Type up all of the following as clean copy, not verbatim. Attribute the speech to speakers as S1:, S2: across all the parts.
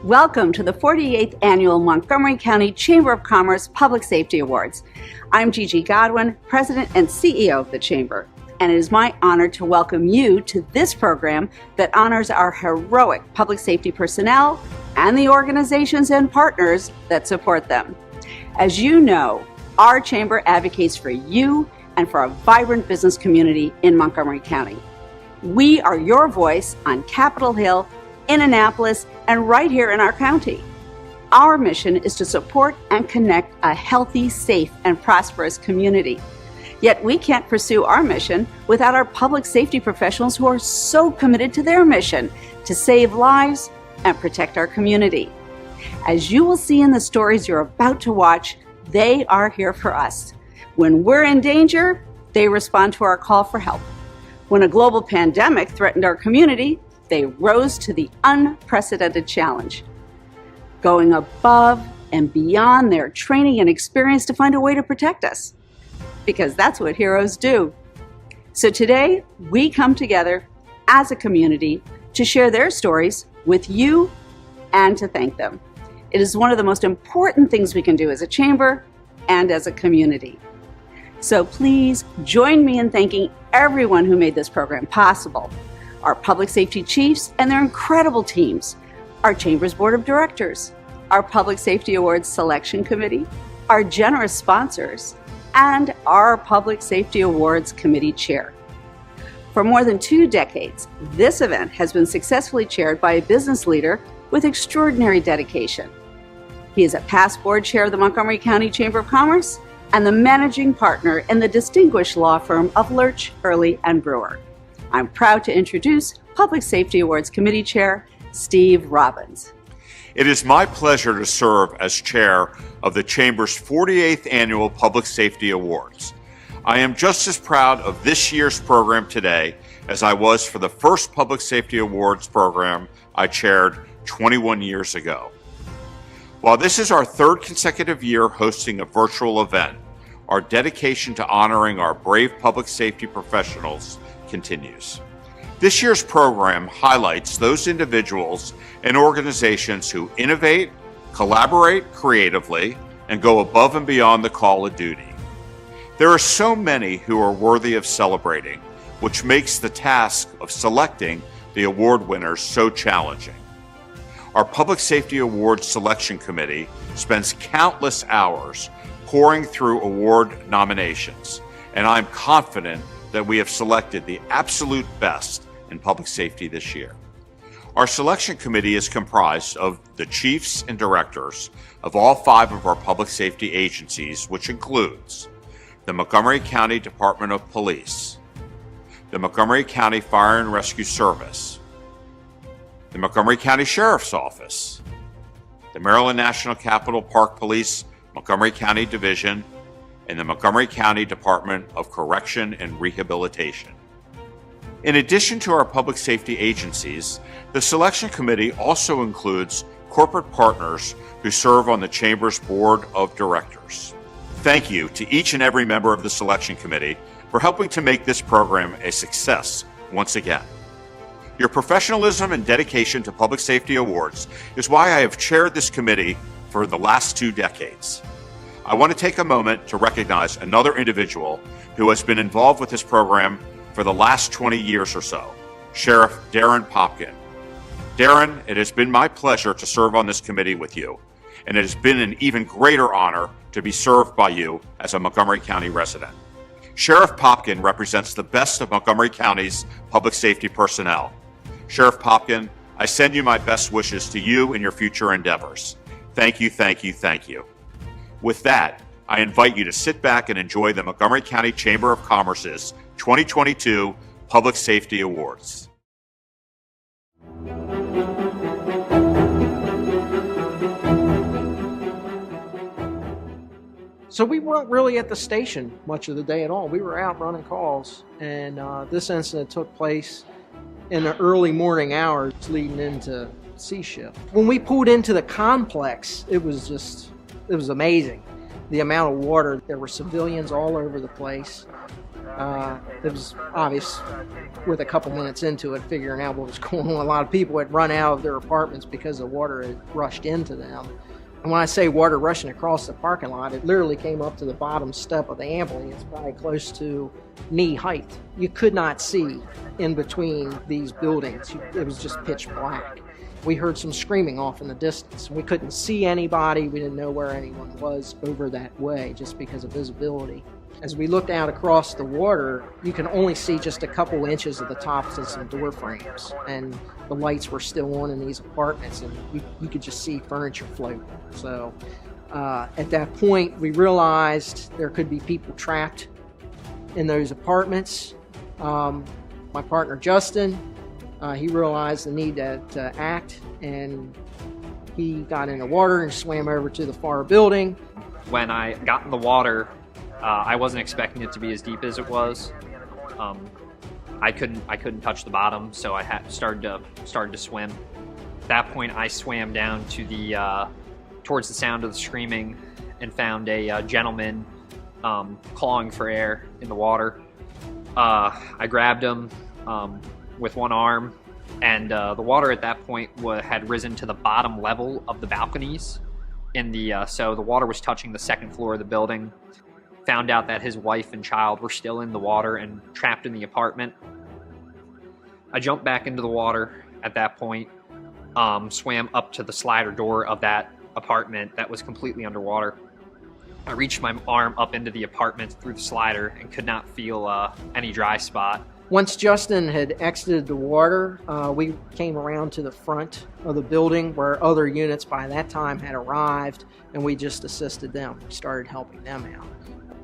S1: Welcome to the 48th Annual Montgomery County Chamber of Commerce Public Safety Awards. I'm Gigi Godwin, President and CEO of the Chamber, and it is my honor to welcome you to this program that honors our heroic public safety personnel and the organizations and partners that support them. As you know, our Chamber advocates for you and for a vibrant business community in Montgomery County. We are your voice on Capitol Hill, in Annapolis, and right here in our county. Our mission is to support and connect a healthy, safe, and prosperous community. Yet we can't pursue our mission without our public safety professionals who are so committed to their mission to save lives and protect our community. As you will see in the stories you're about to watch, they are here for us. When we're in danger, they respond to our call for help. When a global pandemic threatened our community, they rose to the unprecedented challenge, going above and beyond their training and experience to find a way to protect us, because that's what heroes do. So today, we come together as a community to share their stories with you and to thank them. It is one of the most important things we can do as a chamber and as a community. So please join me in thanking everyone who made this program possible. Our public safety chiefs and their incredible teams, our Chamber's Board of Directors, our Public Safety Awards Selection Committee, our generous sponsors, and our Public Safety Awards Committee Chair. For more than 2 decades, this event has been successfully chaired by a business leader with extraordinary dedication. He is a past board chair of the Montgomery County Chamber of Commerce and the managing partner in the distinguished law firm of Lurch, Hurley, and Brewer. I'm proud to introduce Public Safety Awards Committee Chair, Steve Robbins.
S2: It is my pleasure to serve as chair of the Chamber's 48th Annual Public Safety Awards. I am just as proud of this year's program today as I was for the first Public Safety Awards program I chaired 21 years ago. While this is our 3rd consecutive year hosting a virtual event, our dedication to honoring our brave public safety professionals continues. This year's program highlights those individuals and organizations who innovate, collaborate creatively, and go above and beyond the call of duty. There are so many who are worthy of celebrating, which makes the task of selecting the award winners so challenging. Our Public Safety Awards Selection Committee spends countless hours poring through award nominations, and I'm confident that we have selected the absolute best in public safety this year. Our selection committee is comprised of the chiefs and directors of all 5 of our public safety agencies, which includes the Montgomery County Department of Police, the Montgomery County Fire and Rescue Service, the Montgomery County Sheriff's Office, the Maryland National Capital Park Police Montgomery County Division, and the Montgomery County Department of Correction and Rehabilitation. In addition to our public safety agencies, the selection committee also includes corporate partners who serve on the Chamber's Board of Directors. Thank you to each and every member of the selection committee for helping to make this program a success once again. Your professionalism and dedication to public safety awards is why I have chaired this committee for the last 2 decades. I want to take a moment to recognize another individual who has been involved with this program for the last 20 years or so, Sheriff Darren Popkin. Darren, it has been my pleasure to serve on this committee with you, and it has been an even greater honor to be served by you as a Montgomery County resident. Sheriff Popkin represents the best of Montgomery County's public safety personnel. Sheriff Popkin, I send you my best wishes to you in your future endeavors. Thank you, thank you, thank you. With that, I invite you to sit back and enjoy the Montgomery County Chamber of Commerce's 2022 Public Safety Awards.
S3: So we weren't really at the station much of the day at all. We were out running calls, and this incident took place in the early morning hours leading into C shift. When we pulled into the complex, it was amazing. The amount of water, there were civilians all over the place. It was obvious with a couple minutes into it, figuring out what was going on. A lot of people had run out of their apartments because the water had rushed into them. And when I say water rushing across the parking lot, it literally came up to the bottom step of the ambulance, probably close to knee height. You could not see in between these buildings. It was just pitch black. We heard some screaming off in the distance. We couldn't see anybody. We didn't know where anyone was over that way just because of visibility. As we looked out across the water, you can only see just a couple inches of the tops of some door frames. And the lights were still on in these apartments, and you could just see furniture floating. So at that point, we realized there could be people trapped in those apartments. My partner, Justin, he realized the need to act, and he got in the water and swam over to the far building.
S4: When I got in the water, I wasn't expecting it to be as deep as it was. I couldn't touch the bottom, so I started to swim. At that point, I swam down to the towards the sound of the screaming and found a gentleman clawing for air in the water. I grabbed him with one arm, and the water at that point had risen to the bottom level of the balconies. So the water was touching the second floor of the building. Found out that his wife and child were still in the water and trapped in the apartment. I jumped back into the water at that point, swam up to the slider door of that apartment that was completely underwater. I reached my arm up into the apartment through the slider and could not feel any dry spot.
S3: Once Justin had exited the water, we came around to the front of the building where other units by that time had arrived, and we just assisted them. We started helping them out.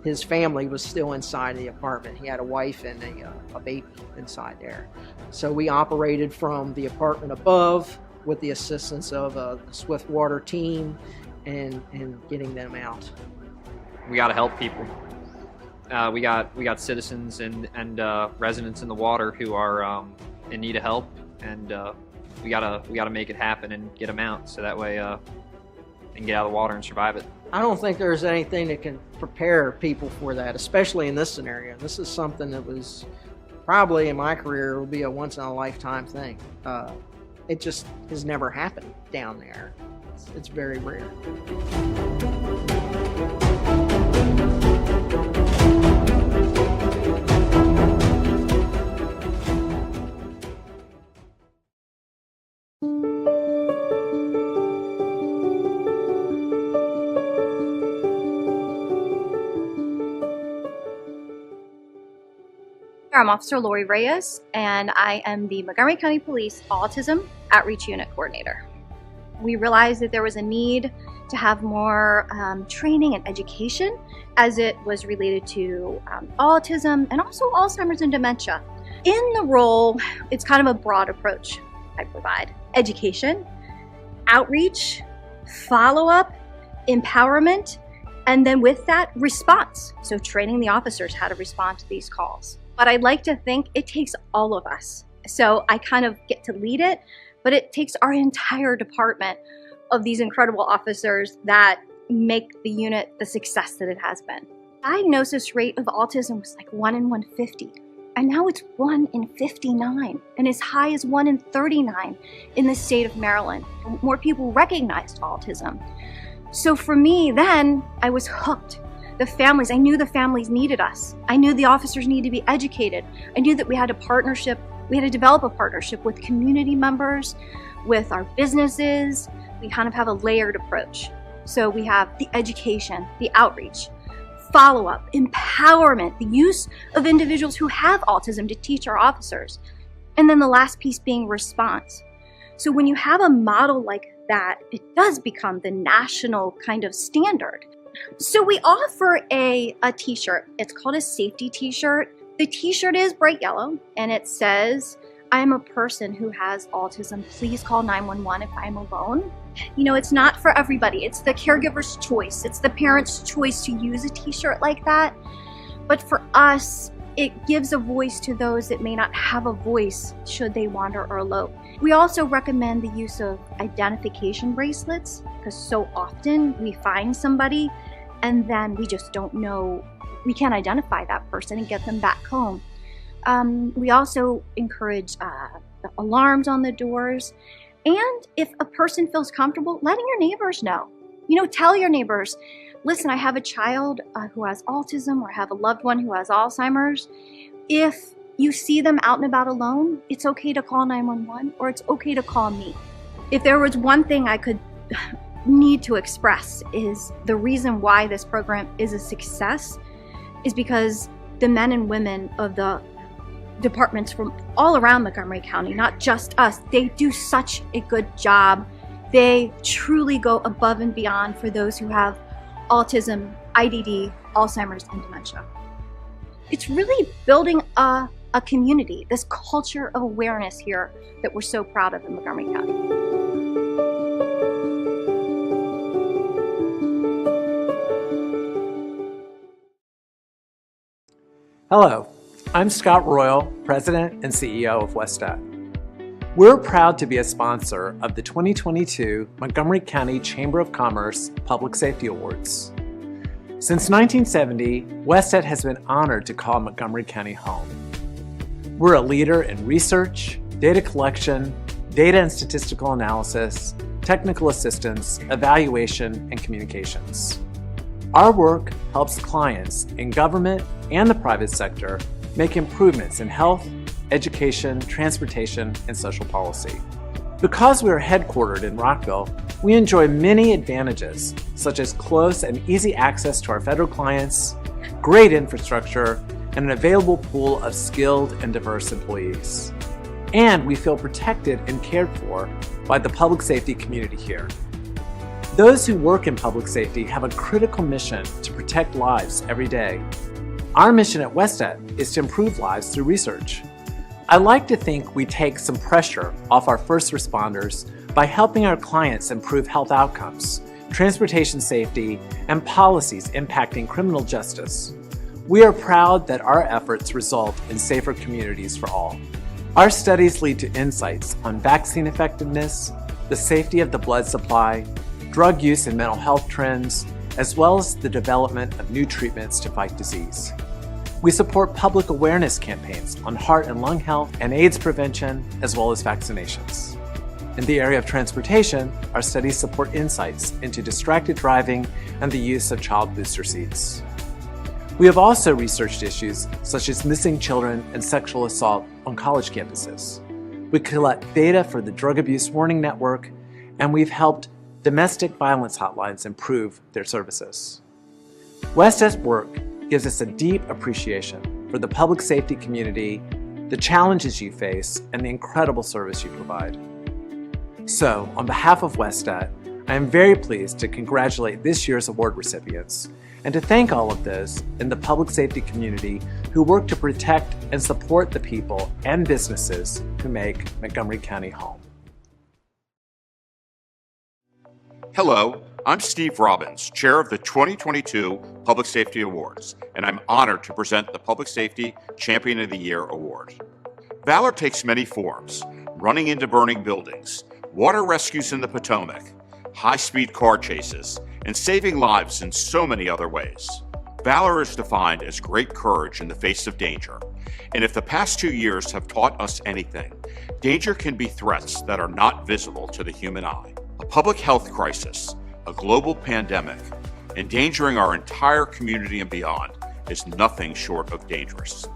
S3: His family was still inside the apartment. He had a wife and a baby inside there. So we operated from the apartment above with the assistance of the Swift Water team and getting them out.
S4: We got to help people. We got citizens and residents in the water who are in need of help, and we gotta make it happen and get them out, so that way they can get out of the water and survive it.
S3: I don't think there's anything that can prepare people for that, especially in this scenario. This is something that was probably in my career will be a once in a lifetime thing. It just has never happened down there. It's very rare.
S5: I'm Officer Lori Reyes, and I am the Montgomery County Police Autism Outreach Unit Coordinator. We realized that there was a need to have more training and education as it was related to autism and also Alzheimer's and dementia. In the role, it's kind of a broad approach I provide. Education, outreach, follow-up, empowerment, and then with that, response. So training the officers how to respond to these calls. But I'd like to think it takes all of us. So I kind of get to lead it, but it takes our entire department of these incredible officers that make the unit the success that it has been. Diagnosis rate of autism was like 1 in 150, and now it's 1 in 59, and as high as 1 in 39 in the state of Maryland. More people recognized autism. So for me then, I was hooked. The families, I knew the families needed us. I knew the officers needed to be educated. I knew that we had to develop a partnership with community members, with our businesses. We kind of have a layered approach. So we have the education, the outreach, follow-up, empowerment, the use of individuals who have autism to teach our officers. And then the last piece being response. So when you have a model like that, it does become the national kind of standard. So we offer a t-shirt. It's called a safety t-shirt. The t-shirt is bright yellow and it says, "I am a person who has autism. Please call 911 if I'm alone." You know, it's not for everybody. It's the caregiver's choice. It's the parent's choice to use a t-shirt like that. But for us, it gives a voice to those that may not have a voice should they wander or elope. We also recommend the use of identification bracelets because so often we find somebody and then we just don't know we can't identify that person and get them back home. We also encourage the alarms on the doors. And if a person feels comfortable, letting your neighbors know. Tell your neighbors, listen, I have a child who has autism, or I have a loved one who has Alzheimer's. If you see them out and about alone, it's okay to call 911, or it's okay to call me. If there was one thing I could need to express, is the reason why this program is a success is because the men and women of the departments from all around Montgomery County, not just us, they do such a good job. They truly go above and beyond for those who have autism, IDD, Alzheimer's, and dementia. It's really building a community, this culture of awareness here that we're so proud of in Montgomery County.
S6: Hello, I'm Scott Royal, President and CEO of Westat. We're proud to be a sponsor of the 2022 Montgomery County Chamber of Commerce Public Safety Awards. Since 1970, Westat has been honored to call Montgomery County home. We're a leader in research, data collection, data and statistical analysis, technical assistance, evaluation, and communications. Our work helps clients in government and the private sector make improvements in health, education, transportation, and social policy. Because we are headquartered in Rockville, we enjoy many advantages, such as close and easy access to our federal clients, great infrastructure, and an available pool of skilled and diverse employees. And we feel protected and cared for by the public safety community here. Those who work in public safety have a critical mission to protect lives every day. Our mission at Westat is to improve lives through research. I like to think we take some pressure off our first responders by helping our clients improve health outcomes, transportation safety, and policies impacting criminal justice. We are proud that our efforts result in safer communities for all. Our studies lead to insights on vaccine effectiveness, the safety of the blood supply, drug use and mental health trends, as well as the development of new treatments to fight disease. We support public awareness campaigns on heart and lung health and AIDS prevention, as well as vaccinations. In the area of transportation, our studies support insights into distracted driving and the use of child booster seats. We have also researched issues such as missing children and sexual assault on college campuses. We collect data for the Drug Abuse Warning Network, and we've helped domestic violence hotlines improve their services. Westat's work gives us a deep appreciation for the public safety community, the challenges you face, and the incredible service you provide. So, on behalf of Westat, I am very pleased to congratulate this year's award recipients and to thank all of those in the public safety community who work to protect and support the people and businesses who make Montgomery County home.
S2: Hello, I'm Steve Robbins, chair of the 2022 Public Safety Awards, and I'm honored to present the Public Safety Champion of the Year Award. Valor takes many forms: running into burning buildings, water rescues in the Potomac, high-speed car chases, and saving lives in so many other ways. Valor is defined as great courage in the face of danger, and if the past 2 years have taught us anything, danger can be threats that are not visible to the human eye. A public health crisis, a global pandemic, endangering our entire community and beyond is nothing short of dangerous.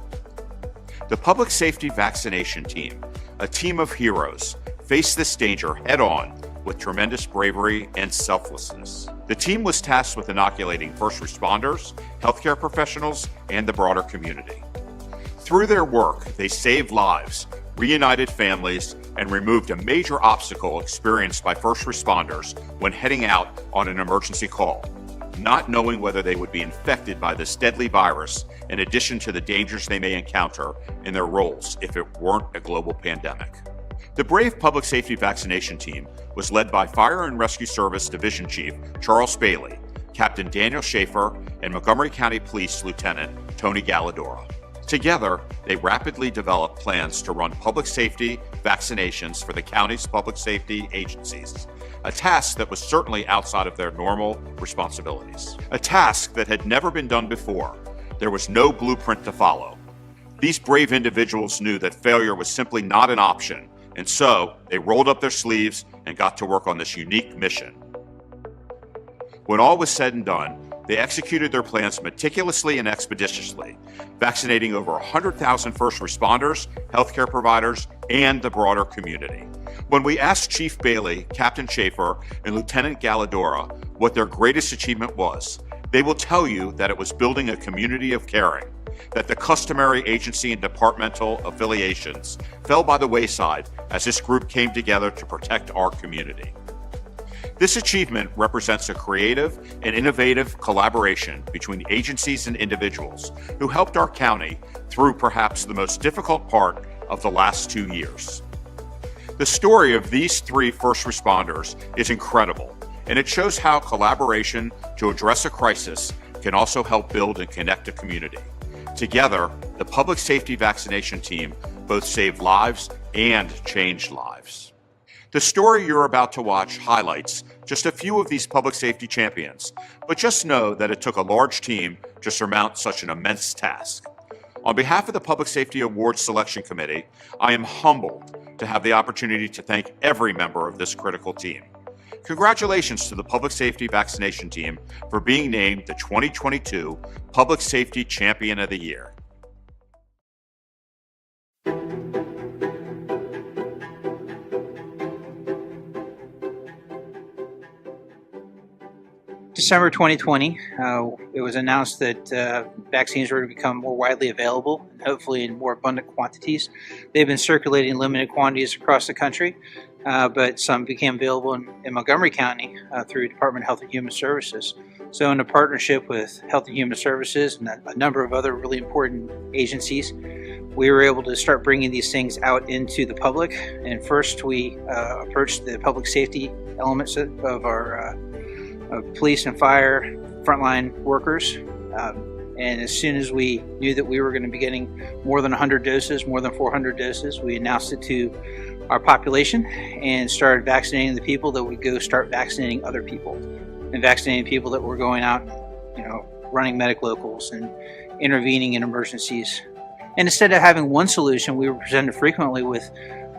S2: The Public Safety Vaccination Team, a team of heroes, faced this danger head-on with tremendous bravery and selflessness. The team was tasked with inoculating first responders, healthcare professionals, and the broader community. Through their work, they saved lives, reunited families, and removed a major obstacle experienced by first responders when heading out on an emergency call, not knowing whether they would be infected by this deadly virus, in addition to the dangers they may encounter in their roles if it weren't a global pandemic. The brave Public Safety Vaccination Team was led by Fire and Rescue Service Division Chief Charles Bailey, Captain Daniel Schaefer, and Montgomery County Police Lieutenant Tony Galladora. Together, they rapidly developed plans to run public safety vaccinations for the county's public safety agencies, a task that was certainly outside of their normal responsibilities. A task that had never been done before, There was no blueprint to follow. These brave individuals knew that failure was simply not an option, and so they rolled up their sleeves and got to work on this unique mission. When all was said and done, they executed their plans meticulously and expeditiously, vaccinating over 100,000 first responders, healthcare providers, and the broader community. When we asked Chief Bailey, Captain Schaefer, and Lieutenant Galladora what their greatest achievement was, they will tell you that it was building a community of caring, that the customary agency and departmental affiliations fell by the wayside as this group came together to protect our community. This achievement represents a creative and innovative collaboration between agencies and individuals who helped our county through perhaps the most difficult part of the last 2 years. The story of these 3 first responders is incredible, and it shows how collaboration to address a crisis can also help build and connect a community. Together, the public safety vaccination team both saved lives and changed lives. The story you're about to watch highlights just a few of these public safety champions, but just know that it took a large team to surmount such an immense task. On behalf of the Public Safety Awards Selection Committee, I am humbled to have the opportunity to thank every member of this critical team. Congratulations to the Public Safety Vaccination Team for being named the 2022 Public Safety Champion of the Year.
S7: December 2020, it was announced that vaccines were to become more widely available and hopefully in more abundant quantities. They've been circulating in limited quantities across the country, but some became available in Montgomery County through Department of Health and Human Services. So in a partnership with Health and Human Services and a number of other really important agencies, we were able to start bringing these things out into the public. And first we approached the public safety elements of our police and fire frontline workers. And as soon as we knew that we were going to be getting more than 100 doses, more than 400 doses, we announced it to our population and started vaccinating the people that would go start vaccinating other people and vaccinating people that were going out, running medic locals and intervening in emergencies. And instead of having one solution, we were presented frequently with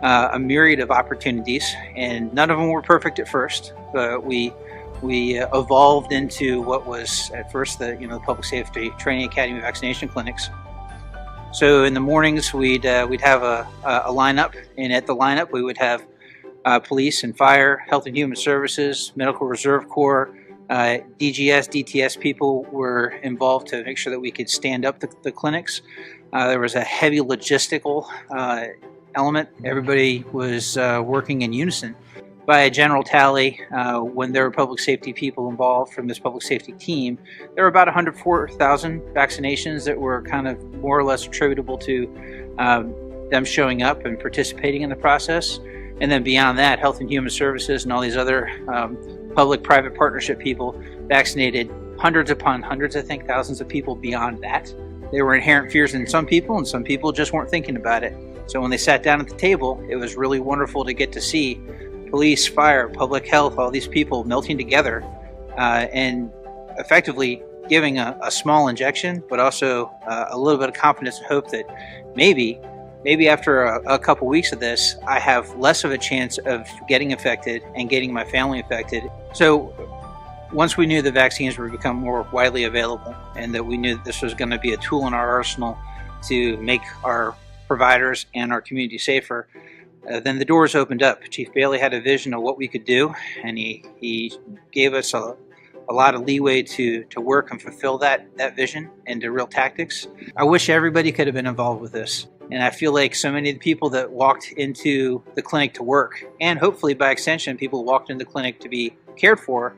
S7: a myriad of opportunities, and none of them were perfect at first, but we evolved into what was at first the Public Safety Training Academy vaccination clinics. So in the mornings we'd have a lineup, and at the lineup we would have police and fire, Health and Human Services, Medical Reserve Corps, DGS, DTS people were involved to make sure that we could stand up the clinics. There was a heavy logistical element. Everybody was working in unison. By a general tally, when there were public safety people involved from this public safety team, there were about 104,000 vaccinations that were kind of more or less attributable to them showing up and participating in the process. And then beyond that, Health and Human Services and all these other public-private partnership people vaccinated hundreds upon hundreds, I think thousands of people beyond that. There were inherent fears in some people, and some people just weren't thinking about it. So when they sat down at the table, it was really wonderful to get to see police, fire, public health, all these people melting together and effectively giving a small injection, but also a little bit of confidence and hope that maybe after a couple weeks of this, I have less of a chance of getting infected and getting my family infected. So once we knew the vaccines were become more widely available and that we knew that this was going to be a tool in our arsenal to make our providers and our community safer, then the doors opened up. Chief Bailey had a vision of what we could do, and he gave us a lot of leeway to work and fulfill that vision into real tactics. I wish everybody could have been involved with this. And I feel like so many of the people that walked into the clinic to work, and hopefully by extension, people who walked into the clinic to be cared for,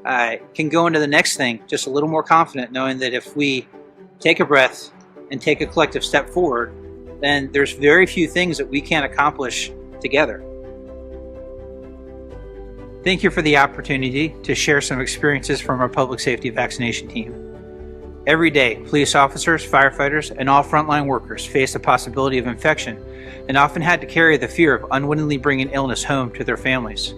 S7: can go into the next thing just a little more confident, knowing that if we take a breath and take a collective step forward, then there's very few things that we can't accomplish together. Thank you for the opportunity to share some experiences from our public safety vaccination team. Every day, police officers, firefighters, and all frontline workers face the possibility of infection and often had to carry the fear of unwittingly bringing illness home to their families.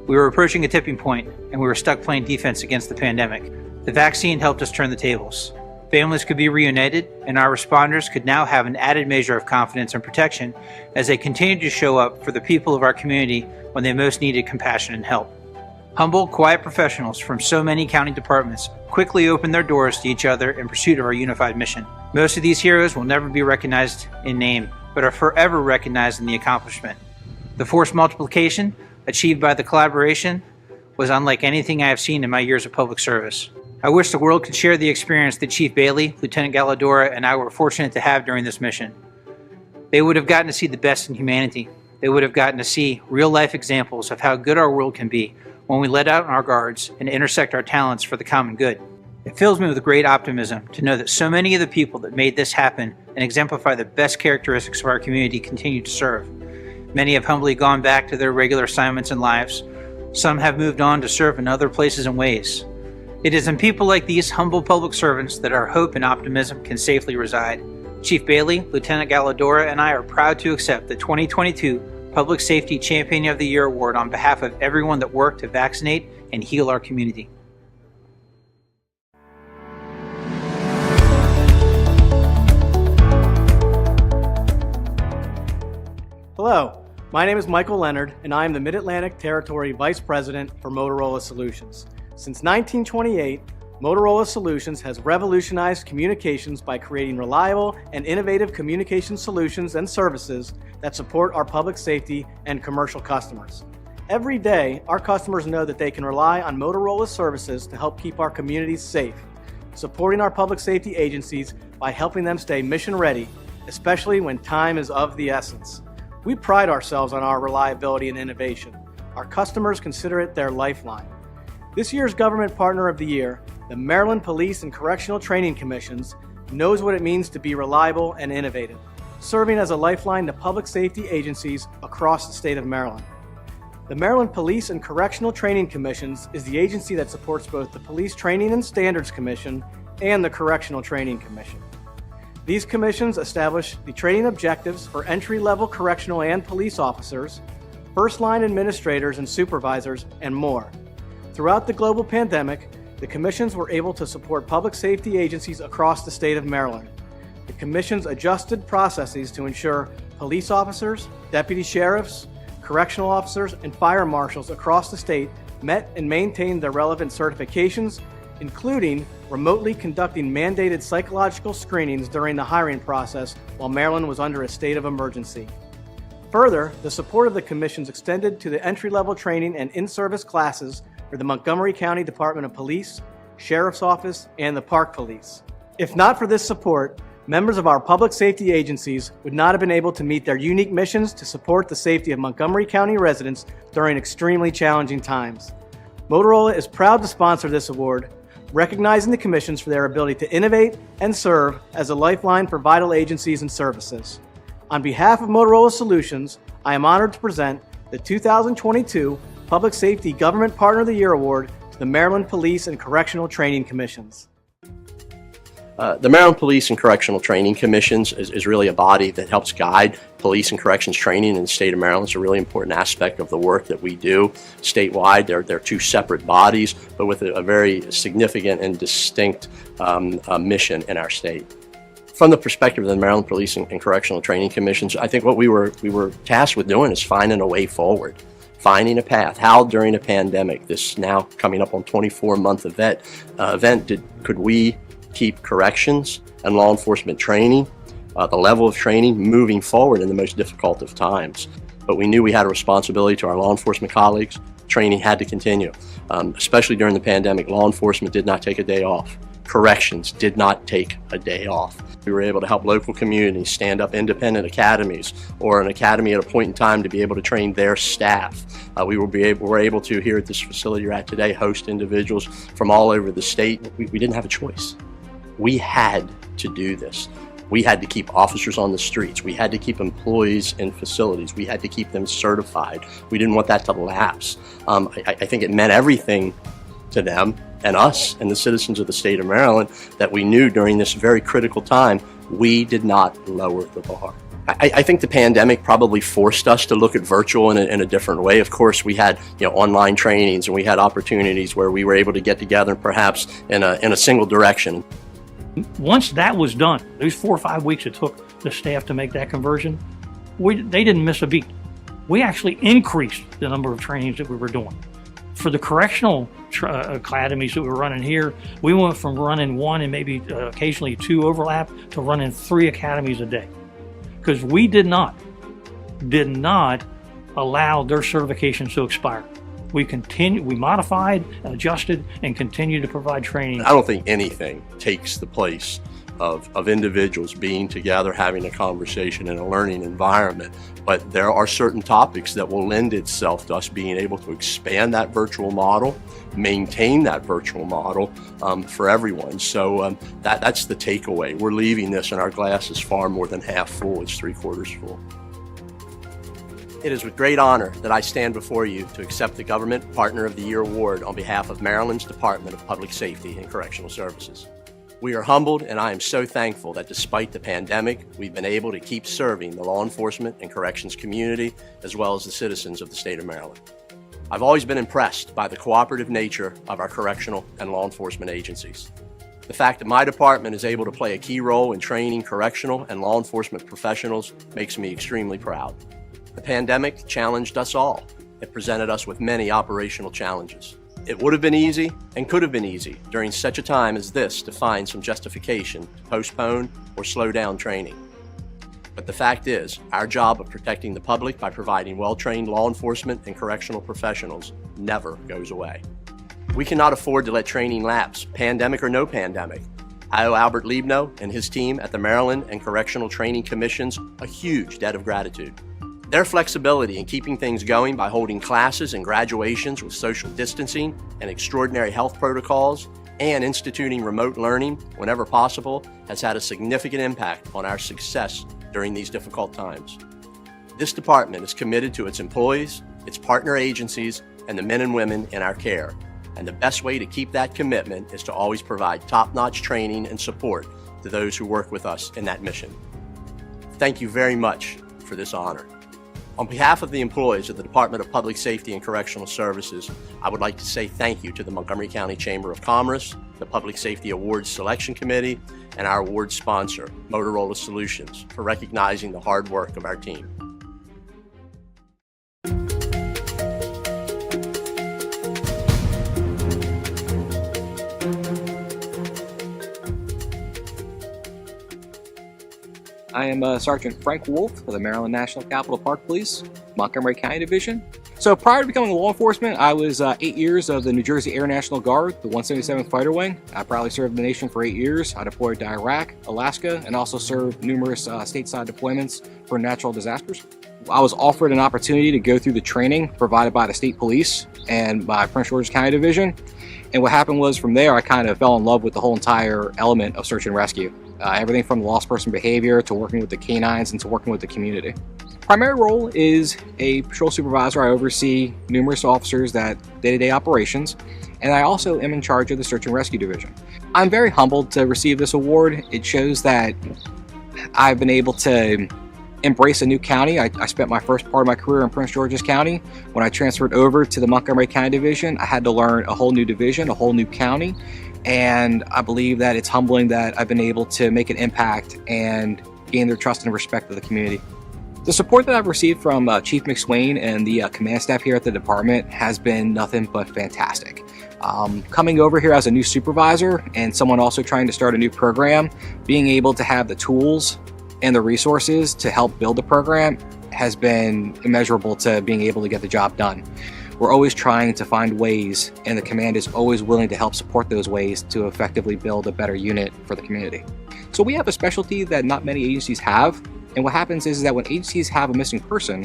S7: We were approaching a tipping point, and we were stuck playing defense against the pandemic. The vaccine helped us turn the tables. Families could be reunited, and our responders could now have an added measure of confidence and protection as they continue to show up for the people of our community when they most needed compassion and help. Humble, quiet professionals from so many county departments quickly opened their doors to each other in pursuit of our unified mission. Most of these heroes will never be recognized in name, but are forever recognized in the accomplishment. The force multiplication achieved by the collaboration was unlike anything I have seen in my years of public service. I wish the world could share the experience that Chief Bailey, Lieutenant Galladora, and I were fortunate to have during this mission. They would have gotten to see the best in humanity. They would have gotten to see real-life examples of how good our world can be when we let out our guards and intersect our talents for the common good. It fills me with great optimism to know that so many of the people that made this happen and exemplify the best characteristics of our community continue to serve. Many have humbly gone back to their regular assignments and lives. Some have moved on to serve in other places and ways. It is in people like these humble public servants that our hope and optimism can safely reside. Chief Bailey, Lieutenant Galladora, and I are proud to accept the 2022 Public Safety Champion of the Year Award on behalf of everyone that worked to vaccinate and heal our community.
S8: Hello, my name is Michael Leonard, and I am the Mid-Atlantic Territory Vice President for Motorola Solutions. Since 1928, Motorola Solutions has revolutionized communications by creating reliable and innovative communication solutions and services that support our public safety and commercial customers. Every day, our customers know that they can rely on Motorola services to help keep our communities safe, supporting our public safety agencies by helping them stay mission ready, especially when time is of the essence. We pride ourselves on our reliability and innovation. Our customers consider it their lifeline. This year's Government Partner of the Year, the Maryland Police and Correctional Training Commissions, knows what it means to be reliable and innovative, serving as a lifeline to public safety agencies across the state of Maryland. The Maryland Police and Correctional Training Commissions is the agency that supports both the Police Training and Standards Commission and the Correctional Training Commission. These commissions establish the training objectives for entry-level correctional and police officers, first-line administrators and supervisors, and more. Throughout the global pandemic, the commissions were able to support public safety agencies across the state of Maryland. The commissions adjusted processes to ensure police officers, deputy sheriffs, correctional officers, and fire marshals across the state met and maintained their relevant certifications, including remotely conducting mandated psychological screenings during the hiring process while Maryland was under a state of emergency. Further, the support of the commissions extended to the entry-level training and in-service classes for the Montgomery County Department of Police, Sheriff's Office, and the Park Police. If not for this support, members of our public safety agencies would not have been able to meet their unique missions to support the safety of Montgomery County residents during extremely challenging times. Motorola is proud to sponsor this award, recognizing the commissions for their ability to innovate and serve as a lifeline for vital agencies and services. On behalf of Motorola Solutions, I am honored to present the 2022 Public Safety Government Partner of the Year Award to the Maryland Police and Correctional Training Commissions.
S9: The Maryland Police and Correctional Training Commissions is really a body that helps guide police and corrections training in the state of Maryland. It's a really important aspect of the work that we do statewide. They're two separate bodies, but with a very significant and distinct mission in our state. From the perspective of the Maryland Police and Correctional Training Commissions, I think what we were tasked with doing is finding a way forward. Finding a path. How during a pandemic, this now coming up on 24-month event, could we keep corrections and law enforcement training, the level of training moving forward in the most difficult of times? But we knew we had a responsibility to our law enforcement colleagues. Training had to continue, especially during the pandemic. Law enforcement did not take a day off. Corrections did not take a day off. We were able to help local communities stand up independent academies or an academy at a point in time to be able to train their staff. We were able to, here at this facility you're at today, host individuals from all over the state. We didn't have a choice. We had to do this. We had to keep officers on the streets. We had to keep employees in facilities. We had to keep them certified. We didn't want that to lapse. I think it meant everything to them and us and the citizens of the state of Maryland that we knew during this very critical time we did not lower the bar. I think the pandemic probably forced us to look at virtual in a different way. Of course, we had online trainings and we had opportunities where we were able to get together perhaps in a single direction.
S10: Once that was done, those 4 or 5 weeks it took the staff to make that conversion, they didn't miss a beat. We actually increased the number of trainings that we were doing. For the correctional academies that we're running here, we went from running 1 and maybe occasionally 2 overlap to running 3 academies a day. Because we did not allow their certifications to expire. We modified, adjusted, and continued to provide training.
S9: I don't think anything takes the place of individuals being together, having a conversation in a learning environment. But there are certain topics that will lend itself to us being able to expand that virtual model, maintain that virtual model for everyone. So that's the takeaway. We're leaving this and our glass is far more than half full, it's 3/4 full. It is with great honor that I stand before you to accept the Government Partner of the Year award on behalf of Maryland's Department of Public Safety and Correctional Services. We are humbled, and I am so thankful that despite the pandemic, we've been able to keep serving the law enforcement and corrections community, as well as the citizens of the state of Maryland. I've always been impressed by the cooperative nature of our correctional and law enforcement agencies. The fact that my department is able to play a key role in training correctional and law enforcement professionals makes me extremely proud. The pandemic challenged us all. It presented us with many operational challenges. It would have been easy and could have been easy during such a time as this to find some justification to postpone or slow down training. But the fact is, our job of protecting the public by providing well-trained law enforcement and correctional professionals never goes away. We cannot afford to let training lapse, pandemic or no pandemic. I owe Albert Liebno and his team at the Maryland and Correctional Training Commissions a huge debt of gratitude. Their flexibility in keeping things going by holding classes and graduations with social distancing and extraordinary health protocols and instituting remote learning whenever possible has had a significant impact on our success during these difficult times. This department is committed to its employees, its partner agencies, and the men and women in our care. And the best way to keep that commitment is to always provide top-notch training and support to those who work with us in that mission. Thank you very much for this honor. On behalf of the employees of the Department of Public Safety and Correctional Services, I would like to say thank you to the Montgomery County Chamber of Commerce, the Public Safety Awards Selection Committee, and our award sponsor, Motorola Solutions, for recognizing the hard work of our team.
S11: I am Sergeant Frank Wulff of the Maryland National Capital Park Police, Montgomery County Division. So prior to becoming law enforcement, I was 8 years of the New Jersey Air National Guard, the 177th Fighter Wing. I proudly served the nation for 8 years. I deployed to Iraq, Alaska, and also served numerous stateside deployments for natural disasters. I was offered an opportunity to go through the training provided by the state police and by Prince George's County Division. And what happened was from there, I kind of fell in love with the whole entire element of search and rescue. Everything from the lost person behavior to working with the canines and to working with the community. Primary role is a patrol supervisor. I oversee numerous officers that day-to-day operations, and I also am in charge of the search and rescue division. I'm very humbled to receive this award. It shows that I've been able to embrace a new county. I spent my first part of my career in Prince George's County. When I transferred over to the Montgomery County Division, I had to learn a whole new division, a whole new county, and I believe that it's humbling that I've been able to make an impact and gain their trust and respect of the community. The support that I've received from Chief McSwain and the command staff here at the department has been nothing but fantastic. Coming over here as a new supervisor and someone also trying to start a new program, being able to have the tools and the resources to help build the program has been immeasurable to being able to get the job done. We're always trying to find ways, and the command is always willing to help support those ways to effectively build a better unit for the community. So we have a specialty that not many agencies have, and what happens is that when agencies have a missing person,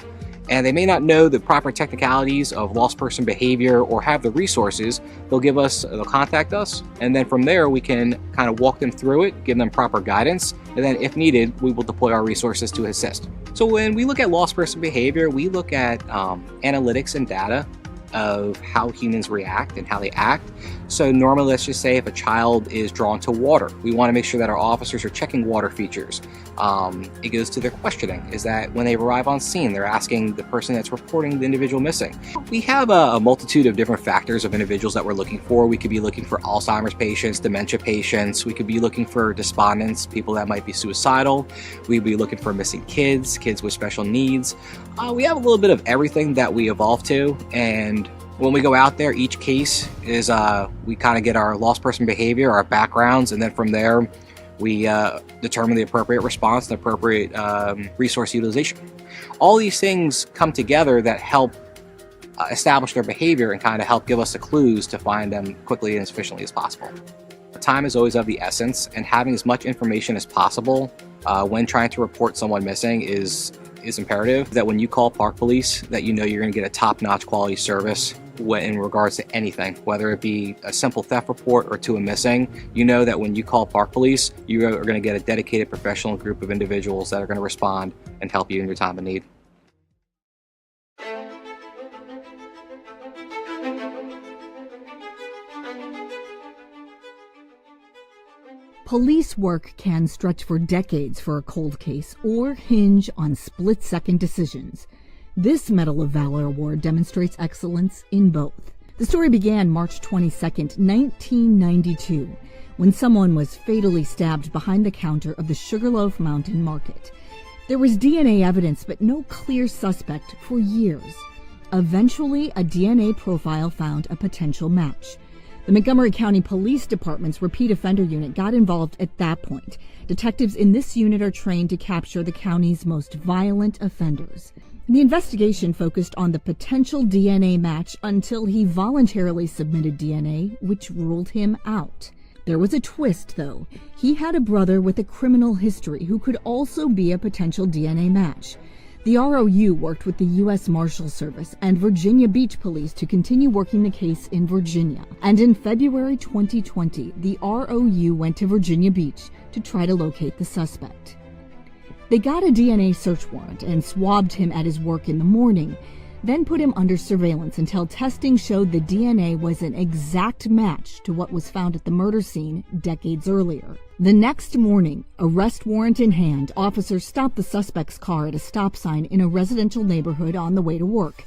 S11: and they may not know the proper technicalities of lost person behavior or have the resources, they'll contact us, and then from there we can kind of walk them through it, give them proper guidance, and then if needed, we will deploy our resources to assist. So when we look at lost person behavior, we look at analytics and data of how humans react and how they act. So normally, let's just say if a child is drawn to water, we want to make sure that our officers are checking water features. It goes to their questioning, is that when they arrive on scene, they're asking the person that's reporting the individual missing. We have a multitude of different factors of individuals that we're looking for. We could be looking for Alzheimer's patients, dementia patients. We could be looking for despondents, people that might be suicidal. We'd be looking for missing kids, kids with special needs. We have a little bit of everything that we evolve to, and when we go out there, each case is we kind of get our lost person behavior, our backgrounds, and then from there we determine the appropriate response and appropriate resource utilization. All these things come together that help establish their behavior and kind of help give us the clues to find them quickly and as efficiently as possible. Time is always of the essence, and having as much information as possible when trying to report someone missing is imperative. That when you call park police, that you know you're going to get a top-notch quality service in regards to anything, whether it be a simple theft report or to a missing. You know that when you call park police, you are going to get a dedicated professional group of individuals that are going to respond and help you in your time of need.
S12: Police work can stretch for decades for a cold case or hinge on split-second decisions. This Medal of Valor Award demonstrates excellence in both. The story began March 22, 1992, when someone was fatally stabbed behind the counter of the Sugarloaf Mountain Market. There was DNA evidence, but no clear suspect for years. Eventually, a DNA profile found a potential match. The Montgomery County Police Department's Repeat Offender Unit got involved at that point. Detectives in this unit are trained to capture the county's most violent offenders. The investigation focused on the potential DNA match until he voluntarily submitted DNA, which ruled him out. There was a twist, though. He had a brother with a criminal history who could also be a potential DNA match. The ROU worked with the U.S. Marshal Service and Virginia Beach Police to continue working the case in Virginia. And in February 2020, the ROU went to Virginia Beach to try to locate the suspect. They got a DNA search warrant and swabbed him at his work in the morning, then put him under surveillance until testing showed the DNA was an exact match to what was found at the murder scene decades earlier. The next morning, arrest warrant in hand, officers stopped the suspect's car at a stop sign in a residential neighborhood on the way to work.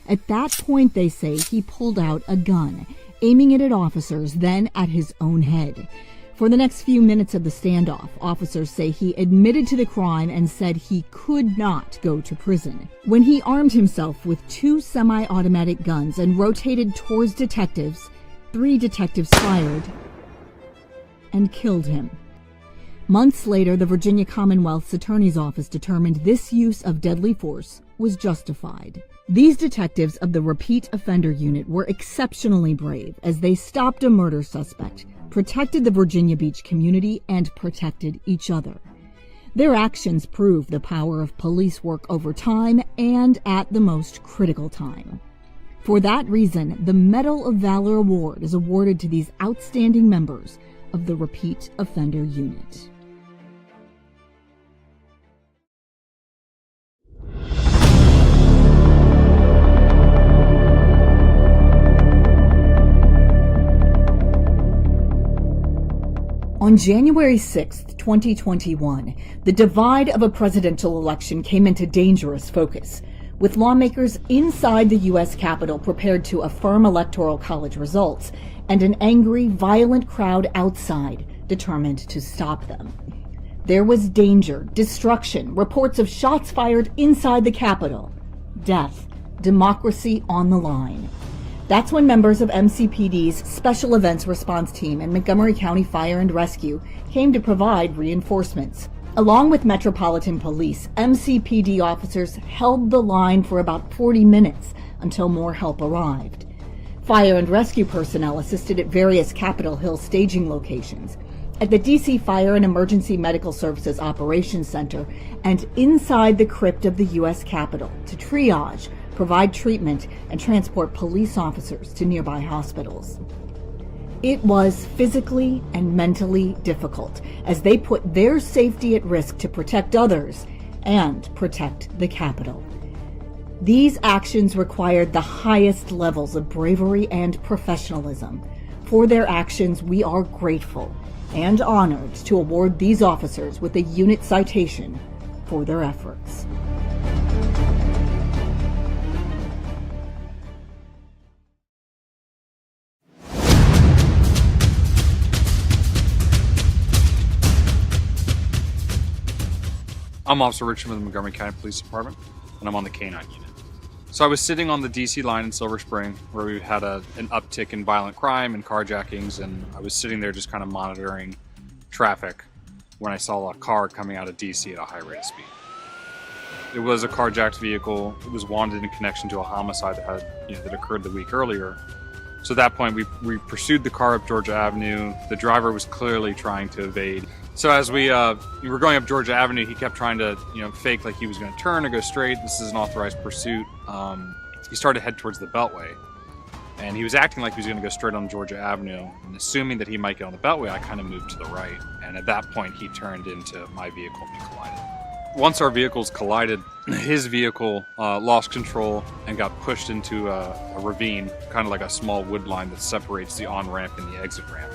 S12: At that point, they say, he pulled out a gun, aiming it at officers, then at his own head. For the next few minutes of the standoff, officers say he admitted to the crime and said he could not go to prison. When he armed himself with 2 semi-automatic guns and rotated towards detectives, 3 detectives fired and killed him. Months later, the Virginia Commonwealth's Attorney's Office determined this use of deadly force was justified. These detectives of the Repeat Offender Unit were exceptionally brave as they stopped a murder suspect, protected the Virginia Beach community, and protected each other. Their actions prove the power of police work over time and at the most critical time. For that reason, the Medal of Valor Award is awarded to these outstanding members of the Repeat Offender Unit. On January 6, 2021, the divide of a presidential election came into dangerous focus, with lawmakers inside the U.S. Capitol prepared to affirm Electoral College results, and an angry, violent crowd outside determined to stop them. There was danger, destruction, reports of shots fired inside the Capitol, death, democracy on the line. That's when members of MCPD's Special Events Response Team and Montgomery County Fire and Rescue came to provide reinforcements. Along with Metropolitan Police, MCPD officers held the line for about 40 minutes until more help arrived. Fire and rescue personnel assisted at various Capitol Hill staging locations, at the DC Fire and Emergency Medical Services Operations Center, and inside the crypt of the U.S. Capitol to triage, provide treatment, and transport police officers to nearby hospitals. It was physically and mentally difficult as they put their safety at risk to protect others and protect the Capitol. These actions required the highest levels of bravery and professionalism. For their actions, we are grateful and honored to award these officers with a unit citation for their efforts.
S13: I'm Officer Richardson with the Montgomery County Police Department, and I'm on the K-9 unit. So I was sitting on the DC line in Silver Spring, where we had an uptick in violent crime and carjackings, and I was sitting there just kind of monitoring traffic when I saw a car coming out of DC at a high rate of speed. It was a carjacked vehicle. It was wanted in connection to a homicide that occurred the week earlier. So at that point, we pursued the car up Georgia Avenue. The driver was clearly trying to evade. So as we were going up Georgia Avenue, he kept trying to fake like he was going to turn or go straight. This is an authorized pursuit. He started to head towards the Beltway, and he was acting like he was going to go straight on Georgia Avenue. And assuming that he might get on the Beltway, I kind of moved to the right. And at that point, he turned into my vehicle and we collided. Once our vehicles collided, his vehicle lost control and got pushed into a ravine, kind of like a small wood line that separates the on-ramp and the exit ramp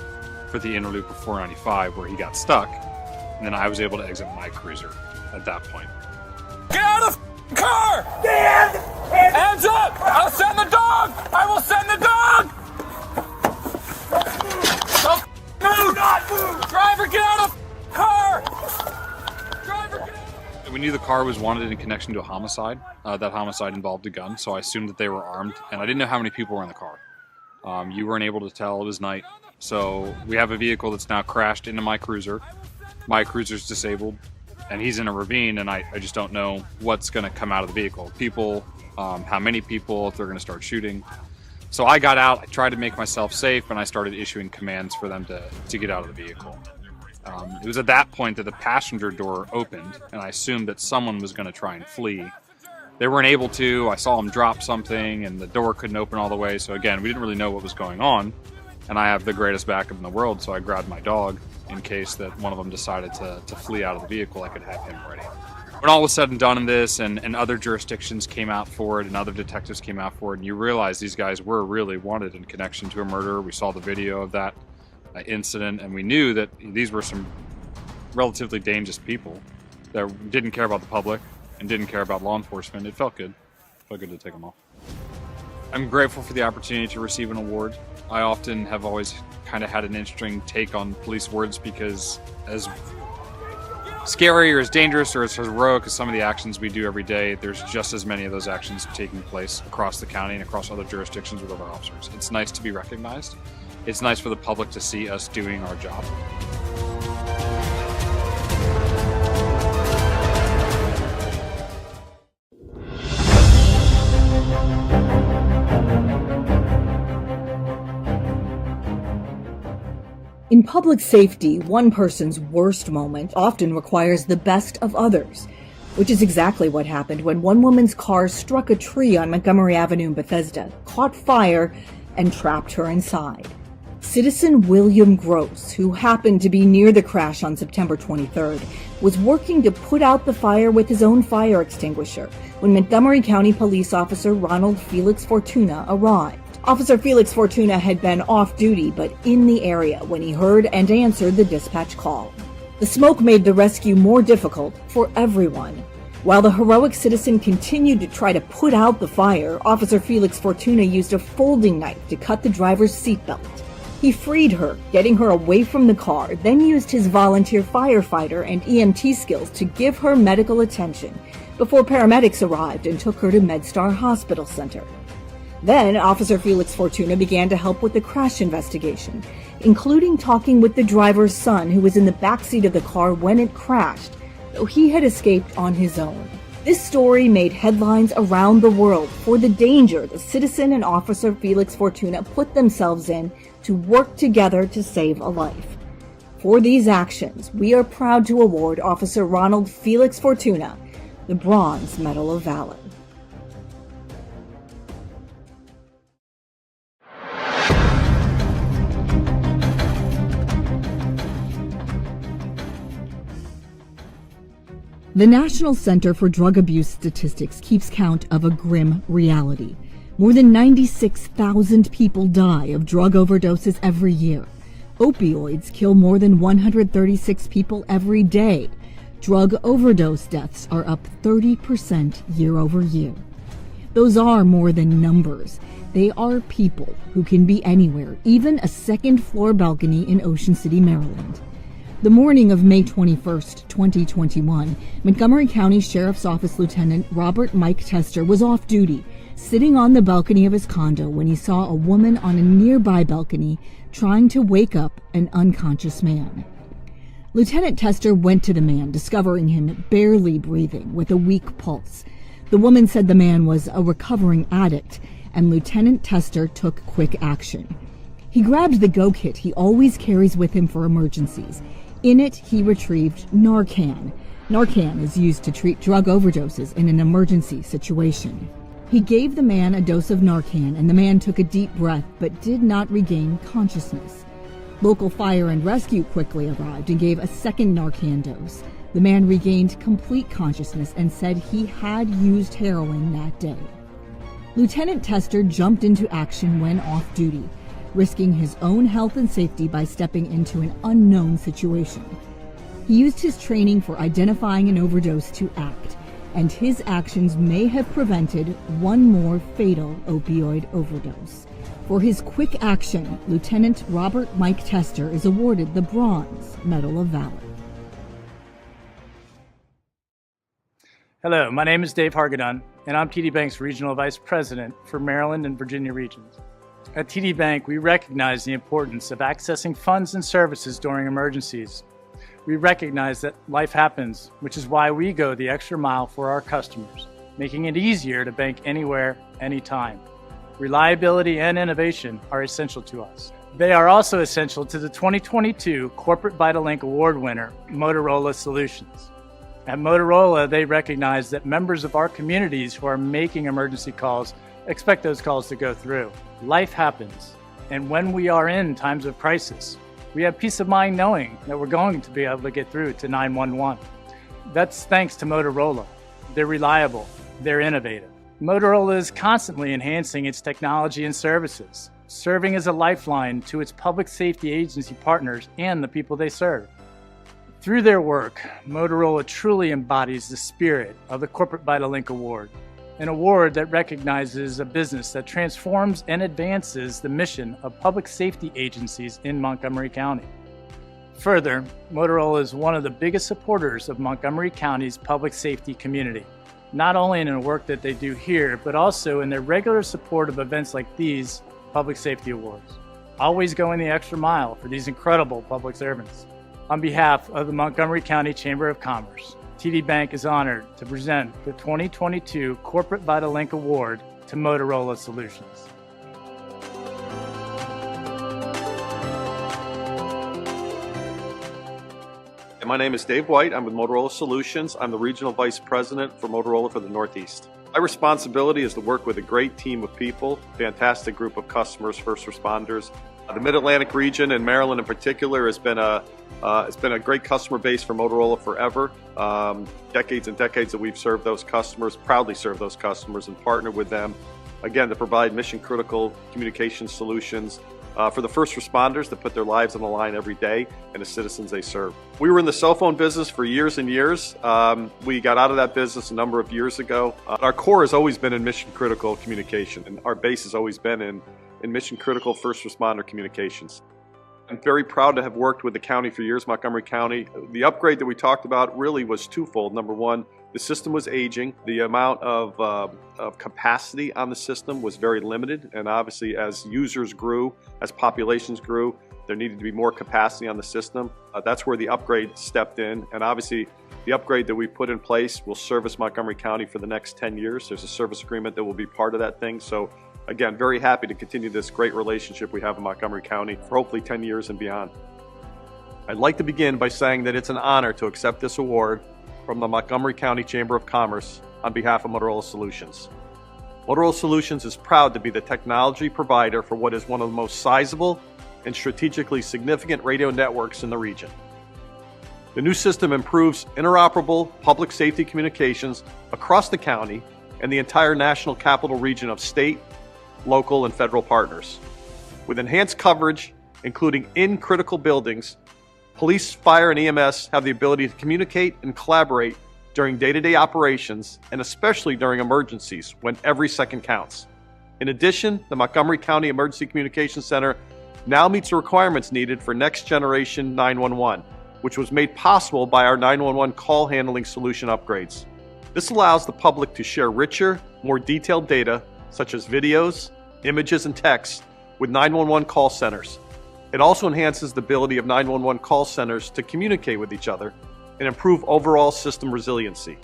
S13: for the inner loop of 495, where he got stuck, and then I was able to exit my cruiser at that point.
S14: Get out of the car! Hands up! I'll send the dog! I will send the dog! Don't move! Not move! Driver, get out of the car! Driver, get out!
S13: We knew the car was wanted in connection to a homicide. That homicide involved a gun, so I assumed that they were armed, and I didn't know how many people were in the car. You weren't able to tell. It was night. So we have a vehicle that's now crashed into my cruiser. My cruiser's disabled, and he's in a ravine, and I just don't know what's going to come out of the vehicle. People, how many people, if they're going to start shooting. So I got out, I tried to make myself safe, and I started issuing commands for them to get out of the vehicle. It was at that point that the passenger door opened, and I assumed that someone was going to try and flee. They weren't able to. I saw them drop something, and the door couldn't open all the way. So again, we didn't really know what was going on. And I have the greatest backup in the world, so I grabbed my dog in case that one of them decided to flee out of the vehicle. I could have him ready. When all was said and done in this, and other jurisdictions came out for it, and other detectives came out for it, and you realize these guys were really wanted in connection to a murder. We saw the video of that incident, and we knew that these were some relatively dangerous people that didn't care about the public and didn't care about law enforcement. It felt good. It felt good to take them off. I'm grateful for the opportunity to receive an award. I often have always kind of had an interesting take on police awards because as scary or as dangerous or as heroic as some of the actions we do every day, there's just as many of those actions taking place across the county and across other jurisdictions with other officers. It's nice to be recognized. It's nice for the public to see us doing our job.
S12: In public safety, one person's worst moment often requires the best of others, which is exactly what happened when one woman's car struck a tree on Montgomery Avenue in Bethesda, caught fire, and trapped her inside. Citizen William Gross, who happened to be near the crash on September 23rd, was working to put out the fire with his own fire extinguisher when Montgomery County Police Officer Ronald Felix-Fortuna arrived. Officer Felix-Fortuna had been off duty but in the area when he heard and answered the dispatch call. The smoke made the rescue more difficult for everyone. While the heroic citizen continued to try to put out the fire, Officer Felix-Fortuna used a folding knife to cut the driver's seatbelt. He freed her, getting her away from the car, then used his volunteer firefighter and EMT skills to give her medical attention before paramedics arrived and took her to MedStar Hospital Center. Then, Officer Felix-Fortuna began to help with the crash investigation, including talking with the driver's son who was in the backseat of the car when it crashed, though he had escaped on his own. This story made headlines around the world for the danger the citizen and Officer Felix-Fortuna put themselves in to work together to save a life. For these actions, we are proud to award Officer Ronald Felix-Fortuna the Bronze Medal of Valor. The National Center for Drug Abuse Statistics keeps count of a grim reality. More than 96,000 people die of drug overdoses every year. Opioids kill more than 136 people every day. Drug overdose deaths are up 30% year over year. Those are more than numbers. They are people who can be anywhere, even a second-floor balcony in Ocean City, Maryland. The morning of May 21st, 2021, Montgomery County Sheriff's Office Lieutenant Robert Mike Tester was off duty, sitting on the balcony of his condo when he saw a woman on a nearby balcony trying to wake up an unconscious man. Lieutenant Tester went to the man, discovering him barely breathing with a weak pulse. The woman said the man was a recovering addict, and Lieutenant Tester took quick action. He grabbed the go kit he always carries with him for emergencies. In it, he retrieved Narcan. Narcan is used to treat drug overdoses in an emergency situation. He gave the man a dose of Narcan, and the man took a deep breath but did not regain consciousness. Local fire and rescue quickly arrived and gave a second Narcan dose. The man regained complete consciousness and said he had used heroin that day. Lieutenant Tester jumped into action when off duty, risking his own health and safety by stepping into an unknown situation. He used his training for identifying an overdose to act, and his actions may have prevented one more fatal opioid overdose. For his quick action, Lieutenant Robert Mike Tester is awarded the Bronze Medal of Valor.
S8: Hello, my name is Dave Hargadon, and I'm TD Bank's Regional Vice President for Maryland and Virginia regions. At TD Bank, we recognize the importance of accessing funds and services during emergencies. We recognize that life happens, which is why we go the extra mile for our customers, making it easier to bank anywhere, anytime. Reliability and innovation are essential to us. They are also essential to the 2022 Corporate VitalLink Award winner, Motorola Solutions. At Motorola, they recognize that members of our communities who are making emergency calls expect those calls to go through. Life happens, and when we are in times of crisis, we have peace of mind knowing that we're going to be able to get through to 911. That's thanks to Motorola. They're reliable, they're innovative. Motorola is constantly enhancing its technology and services, serving as a lifeline to its public safety agency partners and the people they serve. Through their work, Motorola truly embodies the spirit of the Corporate VitalLink Award, an award that recognizes a business that transforms and advances the mission of public safety agencies in Montgomery County. Further, Motorola is one of the biggest supporters of Montgomery County's public safety community, not only in the work that they do here, but also in their regular support of events like these Public Safety Awards, always going the extra mile for these incredible public servants. On behalf of the Montgomery County Chamber of Commerce, TD Bank is honored to present the 2022 Corporate VitalLink Award to Motorola Solutions.
S15: My name is Dave White. I'm with Motorola Solutions. I'm the Regional Vice President for Motorola for the Northeast. My responsibility is to work with a great team of people, fantastic group of customers, first responders. The Mid-Atlantic region and Maryland in particular has been a great customer base for Motorola forever. Decades and decades that we've served those customers, proudly served those customers and partnered with them, again, to provide mission-critical communication solutions for the first responders that put their lives on the line every day and the citizens they serve. We were in the cell phone business for years and years. We got out of that business a number of years ago. Our core has always been in mission-critical communication, and our base has always been in mission-critical first responder communications. I'm very proud to have worked with the county for years, Montgomery County. The upgrade that we talked about really was twofold. Number one, the system was aging. The amount of capacity on the system was very limited, and obviously as users grew, as populations grew, there needed to be more capacity on the system. That's where the upgrade stepped in, and obviously the upgrade that we put in place will service Montgomery County for the next 10 years. There's a service agreement that will be part of that thing. So again, very happy to continue this great relationship we have in Montgomery County for hopefully 10 years and beyond. I'd like to begin by saying that it's an honor to accept this award from the Montgomery County Chamber of Commerce on behalf of Motorola Solutions. Motorola Solutions is proud to be the technology provider for what is one of the most sizable and strategically significant radio networks in the region. The new system improves interoperable public safety communications across the county and the entire national capital region of state, local, and federal partners. With enhanced coverage, including in critical buildings, police, fire, and EMS have the ability to communicate and collaborate during day-to-day operations and especially during emergencies when every second counts. In addition, the Montgomery County Emergency Communications Center now meets the requirements needed for next generation 911, which was made possible by our 911 call handling solution upgrades. This allows the public to share richer, more detailed data, such as videos, images, and texts, with 911 call centers. It also enhances the ability of 911 call centers to communicate with each other and improve overall system resiliency.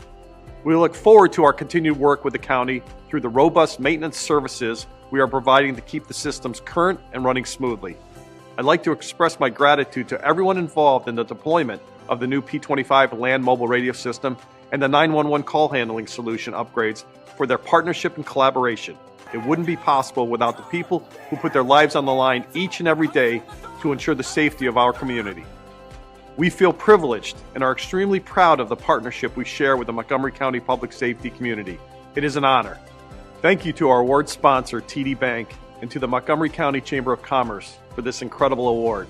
S15: We look forward to our continued work with the county through the robust maintenance services we are providing to keep the systems current and running smoothly. I'd like to express my gratitude to everyone involved in the deployment of the new P25 land mobile radio system and the 911 call handling solution upgrades for their partnership and collaboration. It wouldn't be possible without the people who put their lives on the line each and every day to ensure the safety of our community. We feel privileged and are extremely proud of the partnership we share with the Montgomery County Public Safety community. It is an honor. Thank you to our award sponsor, TD Bank, and to the Montgomery County Chamber of Commerce for this incredible award.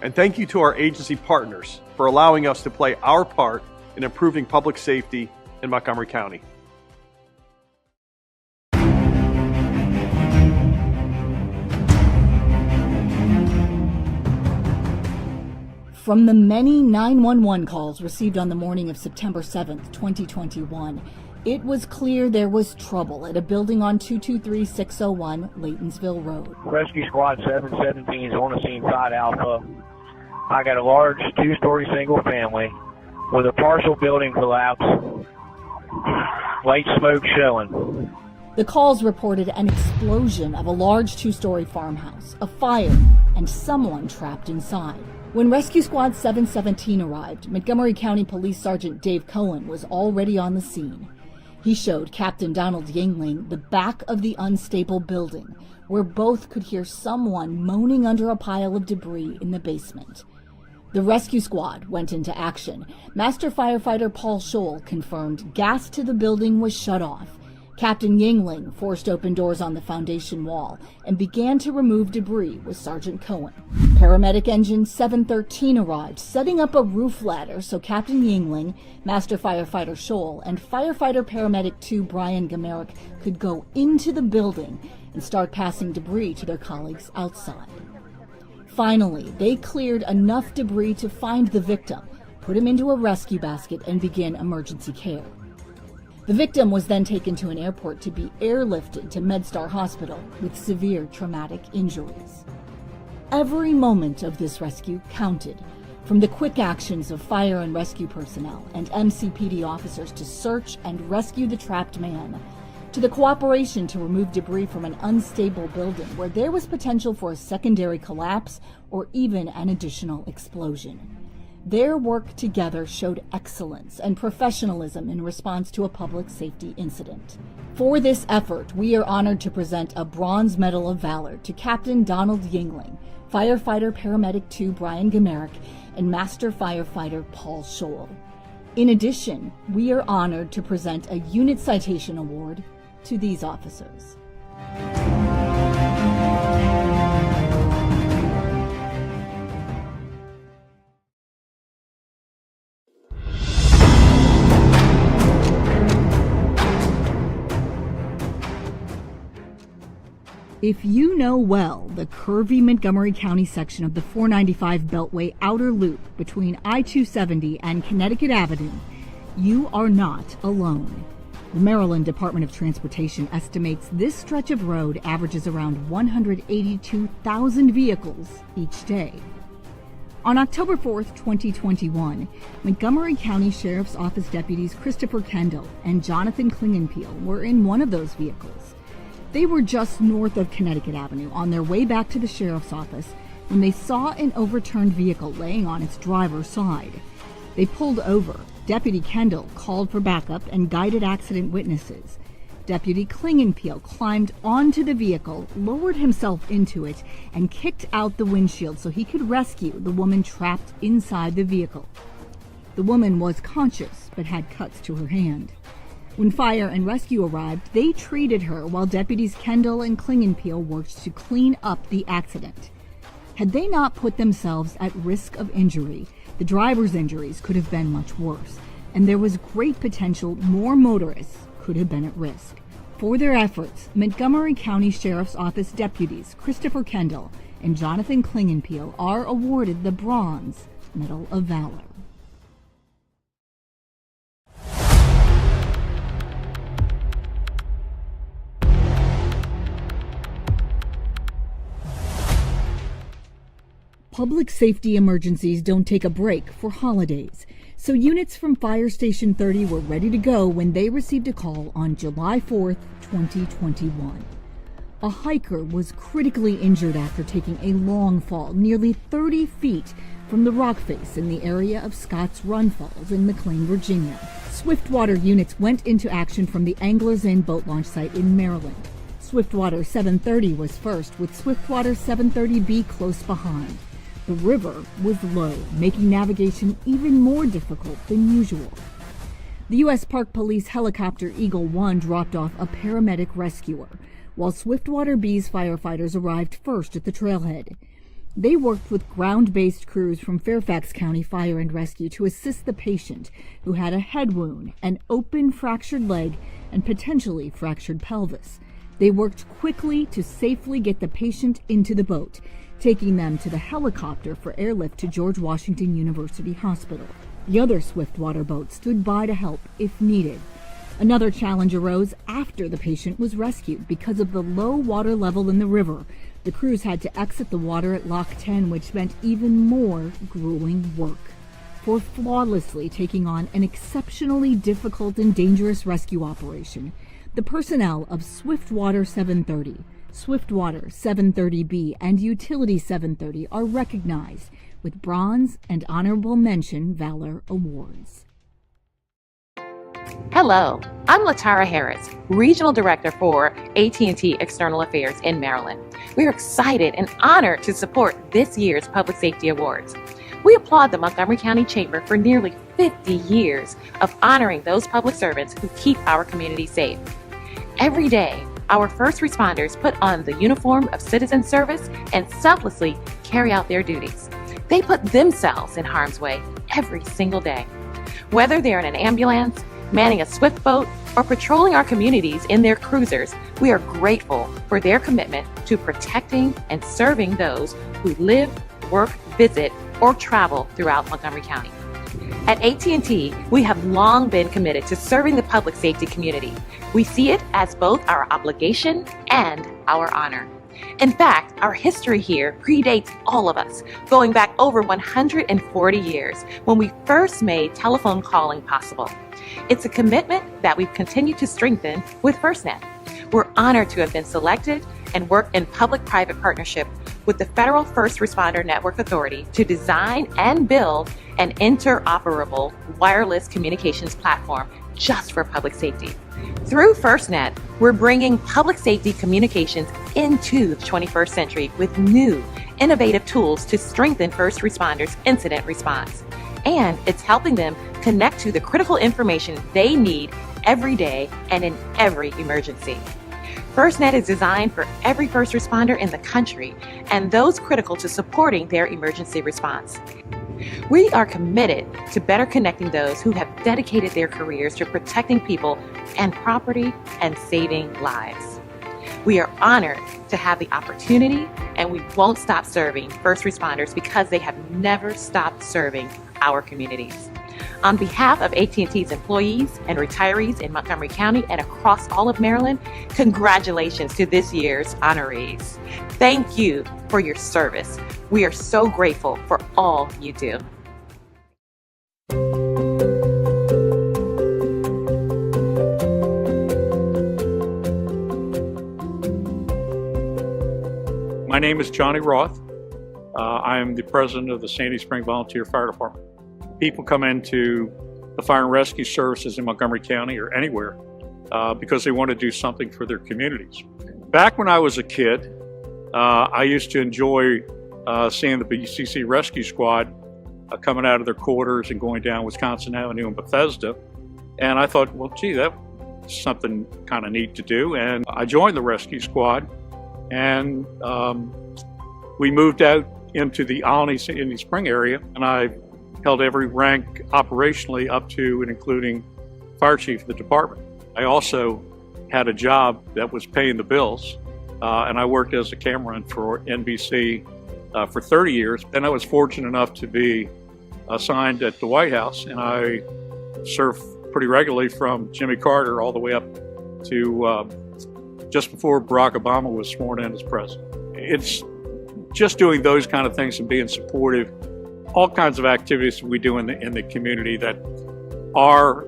S15: And thank you to our agency partners for allowing us to play our part in improving public safety in Montgomery County.
S12: From the many 911 calls received on the morning of September 7th, 2021, it was clear there was trouble at a building on 223-601 Laytonsville Road.
S16: Rescue Squad 717 is on the scene, side Alpha. I got a large two-story single family with a partial building collapse, white smoke showing.
S12: The calls reported an explosion of a large two-story farmhouse, a fire, and someone trapped inside. When Rescue Squad 717 arrived, Montgomery County Police Sergeant Dave Cohen was already on the scene. He showed Captain Donald Yingling the back of the unstable building, where both could hear someone moaning under a pile of debris in the basement. The rescue squad went into action. Master Firefighter Paul Scholl confirmed gas to the building was shut off. Captain Yingling forced open doors on the foundation wall and began to remove debris with Sergeant Cohen. Paramedic Engine 713 arrived, setting up a roof ladder so Captain Yingling, Master Firefighter Scholl, and Firefighter Paramedic 2 Brian Gamerick could go into the building and start passing debris to their colleagues outside. Finally, they cleared enough debris to find the victim, put him into a rescue basket, and begin emergency care. The victim was then taken to an airport to be airlifted to MedStar Hospital with severe traumatic injuries. Every moment of this rescue counted, from the quick actions of fire and rescue personnel and MCPD officers to search and rescue the trapped man, to the cooperation to remove debris from an unstable building where there was potential for a secondary collapse or even an additional explosion. Their work together showed excellence and professionalism in response to a public safety incident. For this effort, we are honored to present a Bronze Medal of Valor to Captain Donald Yingling, Firefighter Paramedic 2 Brian Gamerick, and Master Firefighter Paul Scholl. In addition, we are honored to present a Unit Citation Award to these officers. If you know well the curvy Montgomery County section of the 495 Beltway outer loop between I-270 and Connecticut Avenue, you are not alone. The Maryland Department of Transportation estimates this stretch of road averages around 182,000 vehicles each day. On October 4th, 2021, Montgomery County Sheriff's Office deputies Christopher Kendall and Jonathan Klingenpeel were in one of those vehicles. They were just north of Connecticut Avenue on their way back to the sheriff's office when they saw an overturned vehicle laying on its driver's side. They pulled over. Deputy Kendall called for backup and guided accident witnesses. Deputy Klingenpeel climbed onto the vehicle, lowered himself into it, and kicked out the windshield so he could rescue the woman trapped inside the vehicle. The woman was conscious but had cuts to her hand. When fire and rescue arrived, they treated her while deputies Kendall and Klingenpeel worked to clean up the accident. Had they not put themselves at risk of injury, the driver's injuries could have been much worse, and there was great potential more motorists could have been at risk. For their efforts, Montgomery County Sheriff's Office deputies Christopher Kendall and Jonathan Klingenpeel are awarded the Bronze Medal of Valor. Public safety emergencies don't take a break for holidays, so units from Fire Station 30 were ready to go when they received a call on July 4th, 2021. A hiker was critically injured after taking a long fall, nearly 30 feet from the rock face in the area of Scotts Run Falls in McLean, Virginia. Swiftwater units went into action from the Anglers Inn boat launch site in Maryland. Swiftwater 730 was first, with Swiftwater 730B close behind. The river was low, making navigation even more difficult than usual. The U.S. Park Police helicopter Eagle 1 dropped off a paramedic rescuer, while Swiftwater B's firefighters arrived first at the trailhead. They worked with ground-based crews from Fairfax County Fire and Rescue to assist the patient, who had a head wound, an open fractured leg, and potentially fractured pelvis. They worked quickly to safely get the patient into the boat, taking them to the helicopter for airlift to George Washington University Hospital. The other Swiftwater boat stood by to help if needed. Another challenge arose after the patient was rescued. Because of the low water level in the river, the crews had to exit the water at Lock 10, which meant even more grueling work. For flawlessly taking on an exceptionally difficult and dangerous rescue operation, the personnel of Swiftwater 730, Swiftwater 730B, and Utility 730 are recognized with Bronze and Honorable Mention Valor Awards.
S17: Hello, I'm Latara Harris, Regional Director for AT&T External Affairs in Maryland. We are excited and honored to support this year's Public Safety Awards. We applaud the Montgomery County Chamber for nearly 50 years of honoring those public servants who keep our community safe. Every day, our first responders put on the uniform of citizen service and selflessly carry out their duties. They put themselves in harm's way every single day. Whether they're in an ambulance, manning a swift boat, or patrolling our communities in their cruisers, we are grateful for their commitment to protecting and serving those who live, work, visit, or travel throughout Montgomery County. At AT&T, we have long been committed to serving the public safety community. We see it as both our obligation and our honor. In fact, our history here predates all of us, going back over 140 years when we first made telephone calling possible. It's a commitment that we've continued to strengthen with FirstNet. We're honored to have been selected and work in public-private partnership with the Federal First Responder Network Authority to design and build an interoperable wireless communications platform just for public safety. Through FirstNet, we're bringing public safety communications into the 21st century with new, innovative tools to strengthen first responders' incident response. And it's helping them connect to the critical information they need every day and in every emergency. FirstNet is designed for every first responder in the country and those critical to supporting their emergency response. We are committed to better connecting those who have dedicated their careers to protecting people and property and saving lives. We are honored to have the opportunity, and we won't stop serving first responders because they have never stopped serving our communities. On behalf of AT&T's employees and retirees in Montgomery County and across all of Maryland, congratulations to this year's honorees. Thank you for your service. We are so grateful for all you do.
S18: My name is Johnie Roth. I'm the president of the Sandy Spring Volunteer Fire Department. People come into the fire and rescue services in Montgomery County or anywhere because they want to do something for their communities. Back when I was a kid, I used to enjoy seeing the BCC Rescue Squad coming out of their quarters and going down Wisconsin Avenue in Bethesda. And I thought, well, gee, that's something kind of neat to do. And I joined the rescue squad, and we moved out into the Olney Sandy Spring area, and I held every rank operationally up to and including fire chief of the department. I also had a job that was paying the bills, and I worked as a cameraman for NBC for 30 years. Then I was fortunate enough to be assigned at the White House, and I served pretty regularly from Jimmy Carter all the way up to just before Barack Obama was sworn in as president. It's just doing those kind of things and being supportive, all kinds of activities we do in the community that are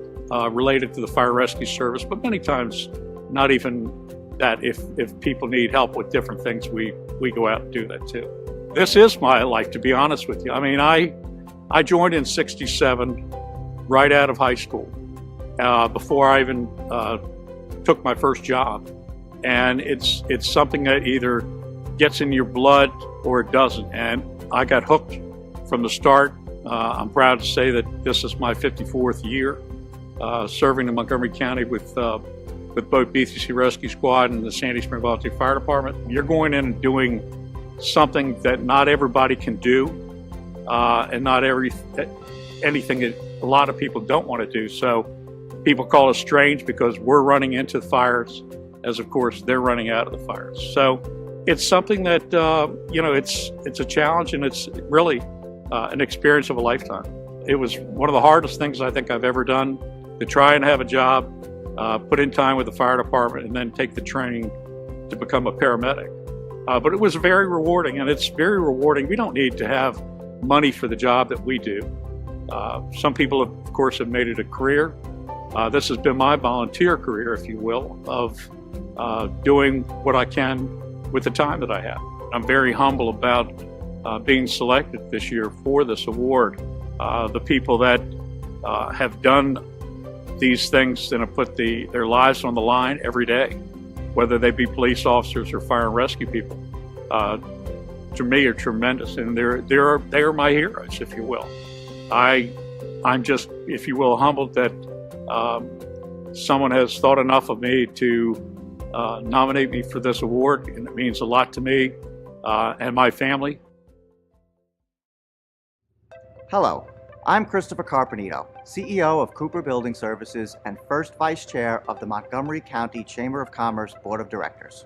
S18: related to the fire rescue service, but many times not even that. If people need help with different things, we go out and do that too. This is my life, to be honest with you. I mean, I joined in '67, right out of high school, before I even took my first job. And it's something that either gets in your blood or it doesn't. And I got hooked from the start. I'm proud to say that this is my 54th year serving in Montgomery County with both BCC Rescue Squad and the Sandy Spring Volunteer Fire Department. You're going in and doing something that not everybody can do, and not anything that a lot of people don't want to do. So people call us strange because we're running into fires, as of course they're running out of the fires. So it's something that it's a challenge, and it's really an experience of a lifetime. It was one of the hardest things I think I've ever done, to try and have a job, put in time with the fire department, and then take the training to become a paramedic. But it was very rewarding, and it's very rewarding. We don't need to have money for the job that we do. Some people, of course, have made it a career. This has been my volunteer career, if you will, of doing what I can with the time that I have. I'm very humble about being selected this year for this award. The people that have done these things and have put their lives on the line every day, whether they be police officers or fire and rescue people, to me are tremendous, and they are my heroes, if you will. I'm just, if you will, humbled that someone has thought enough of me to nominate me for this award, and it means a lot to me and my family.
S19: Hello, I'm Christopher Carpenito, CEO of Cooper Building Services and first Vice Chair of the Montgomery County Chamber of Commerce Board of Directors.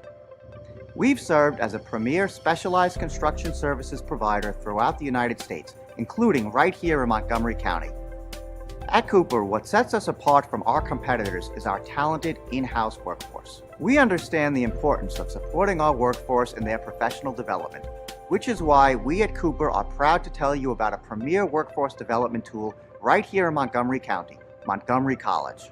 S19: We've served as a premier specialized construction services provider throughout the United States, including right here in Montgomery County. At Cooper, what sets us apart from our competitors is our talented in-house workforce. We understand the importance of supporting our workforce in their professional development, which is why we at Cooper are proud to tell you about a premier workforce development tool right here in Montgomery County, Montgomery College.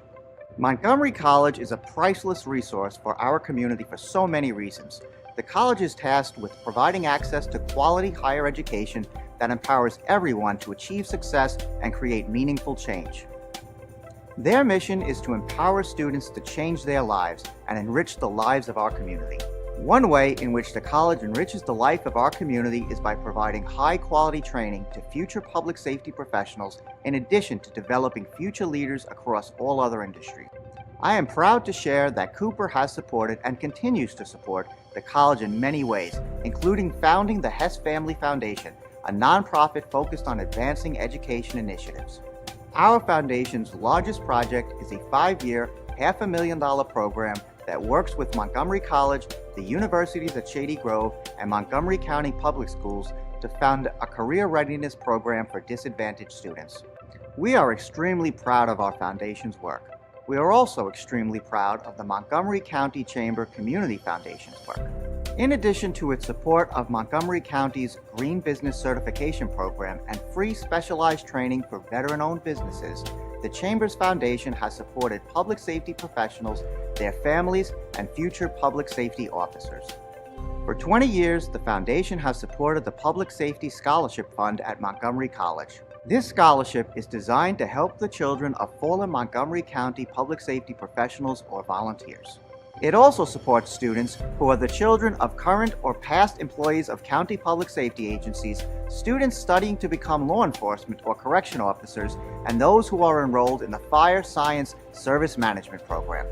S19: Montgomery College is a priceless resource for our community for so many reasons. The college is tasked with providing access to quality higher education that empowers everyone to achieve success and create meaningful change. Their mission is to empower students to change their lives and enrich the lives of our community. One way in which the college enriches the life of our community is by providing high-quality training to future public safety professionals, in addition to developing future leaders across all other industries. I am proud to share that Cooper has supported and continues to support the college in many ways, including founding the Hess Family Foundation, a nonprofit focused on advancing education initiatives. Our foundation's largest project is a 5-year, $500,000 program that works with Montgomery College, the universities at Shady Grove, and Montgomery County Public Schools to found a career readiness program for disadvantaged students. We are extremely proud of our foundation's work. We are also extremely proud of the Montgomery County Chamber Community Foundation's work. In addition to its support of Montgomery County's Green Business Certification Program and free specialized training for veteran-owned businesses, the Chamber's Foundation has supported public safety professionals, their families, and future public safety officers. For 20 years, the Foundation has supported the Public Safety Scholarship Fund at Montgomery College. This scholarship is designed to help the children of fallen Montgomery County public safety professionals or volunteers. It also supports students who are the children of current or past employees of county public safety agencies, students studying to become law enforcement or correction officers, and those who are enrolled in the Fire Science Service Management Program.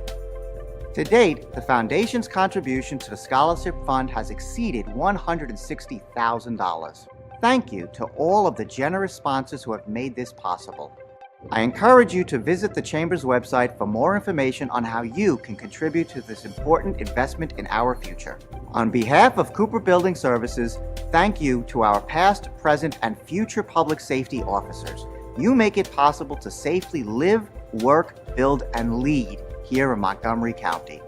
S19: To date, the Foundation's contribution to the scholarship fund has exceeded $160,000. Thank you to all of the generous sponsors who have made this possible. I encourage you to visit the Chamber's website for more information on how you can contribute to this important investment in our future. On behalf of Cooper Building Services, thank you to our past, present, and future public safety officers. You make it possible to safely live, work, build, and lead here in Montgomery County.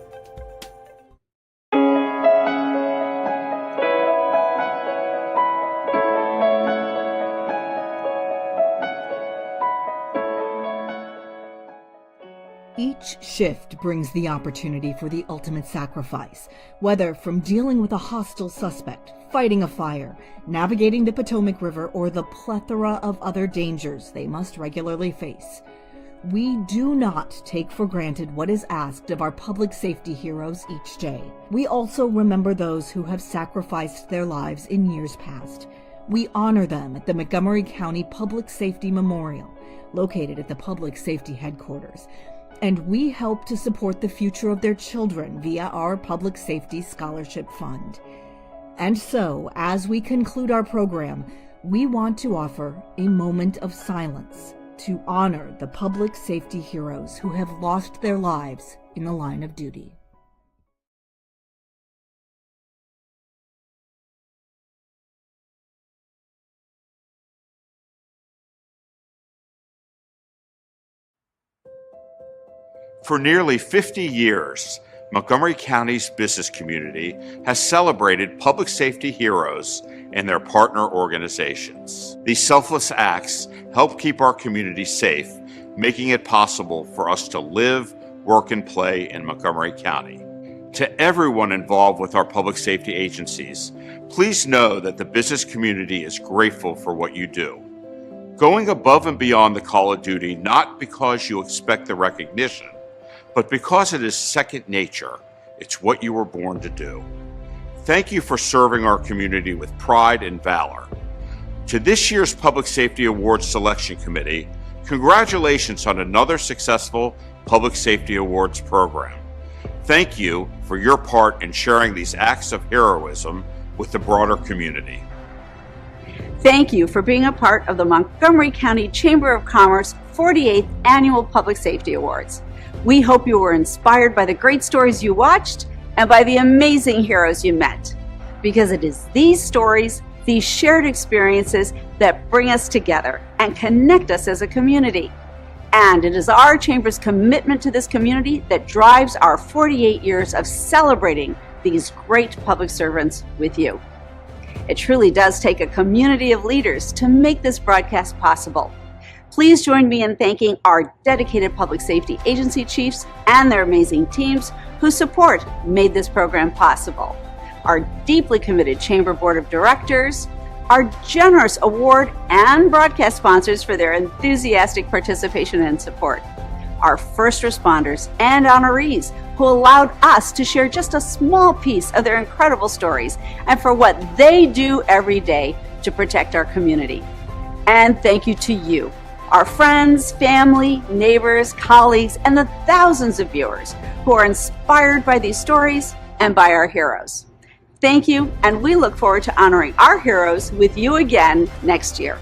S12: Each shift brings the opportunity for the ultimate sacrifice, whether from dealing with a hostile suspect, fighting a fire, navigating the Potomac River, or the plethora of other dangers they must regularly face. We do not take for granted what is asked of our public safety heroes each day. We also remember those who have sacrificed their lives in years past. We honor them at the Montgomery County Public Safety Memorial, located at the Public Safety Headquarters. And we help to support the future of their children via our Public Safety Scholarship Fund. And so, as we conclude our program, we want to offer a moment of silence to honor the public safety heroes who have lost their lives in the line of duty.
S2: For nearly 50 years, Montgomery County's business community has celebrated public safety heroes and their partner organizations. These selfless acts help keep our community safe, making it possible for us to live, work, and play in Montgomery County. To everyone involved with our public safety agencies, please know that the business community is grateful for what you do. Going above and beyond the call of duty, not because you expect the recognition, but because it is second nature. It's what you were born to do. Thank you for serving our community with pride and valor. To this year's Public Safety Awards Selection Committee, congratulations on another successful Public Safety Awards program. Thank you for your part in sharing these acts of heroism with the broader community.
S1: Thank you for being a part of the Montgomery County Chamber of Commerce 48th Annual Public Safety Awards. We hope you were inspired by the great stories you watched and by the amazing heroes you met. Because it is these stories, these shared experiences that bring us together and connect us as a community. And it is our Chamber's commitment to this community that drives our 48 years of celebrating these great public servants with you. It truly does take a community of leaders to make this broadcast possible. Please join me in thanking our dedicated public safety agency chiefs and their amazing teams whose support made this program possible. Our deeply committed Chamber Board of Directors, our generous award and broadcast sponsors for their enthusiastic participation and support, our first responders and honorees who allowed us to share just a small piece of their incredible stories and for what they do every day to protect our community. And thank you to you, our friends, family, neighbors, colleagues, and the thousands of viewers who are inspired by these stories and by our heroes. Thank you, and we look forward to honoring our heroes with you again next year.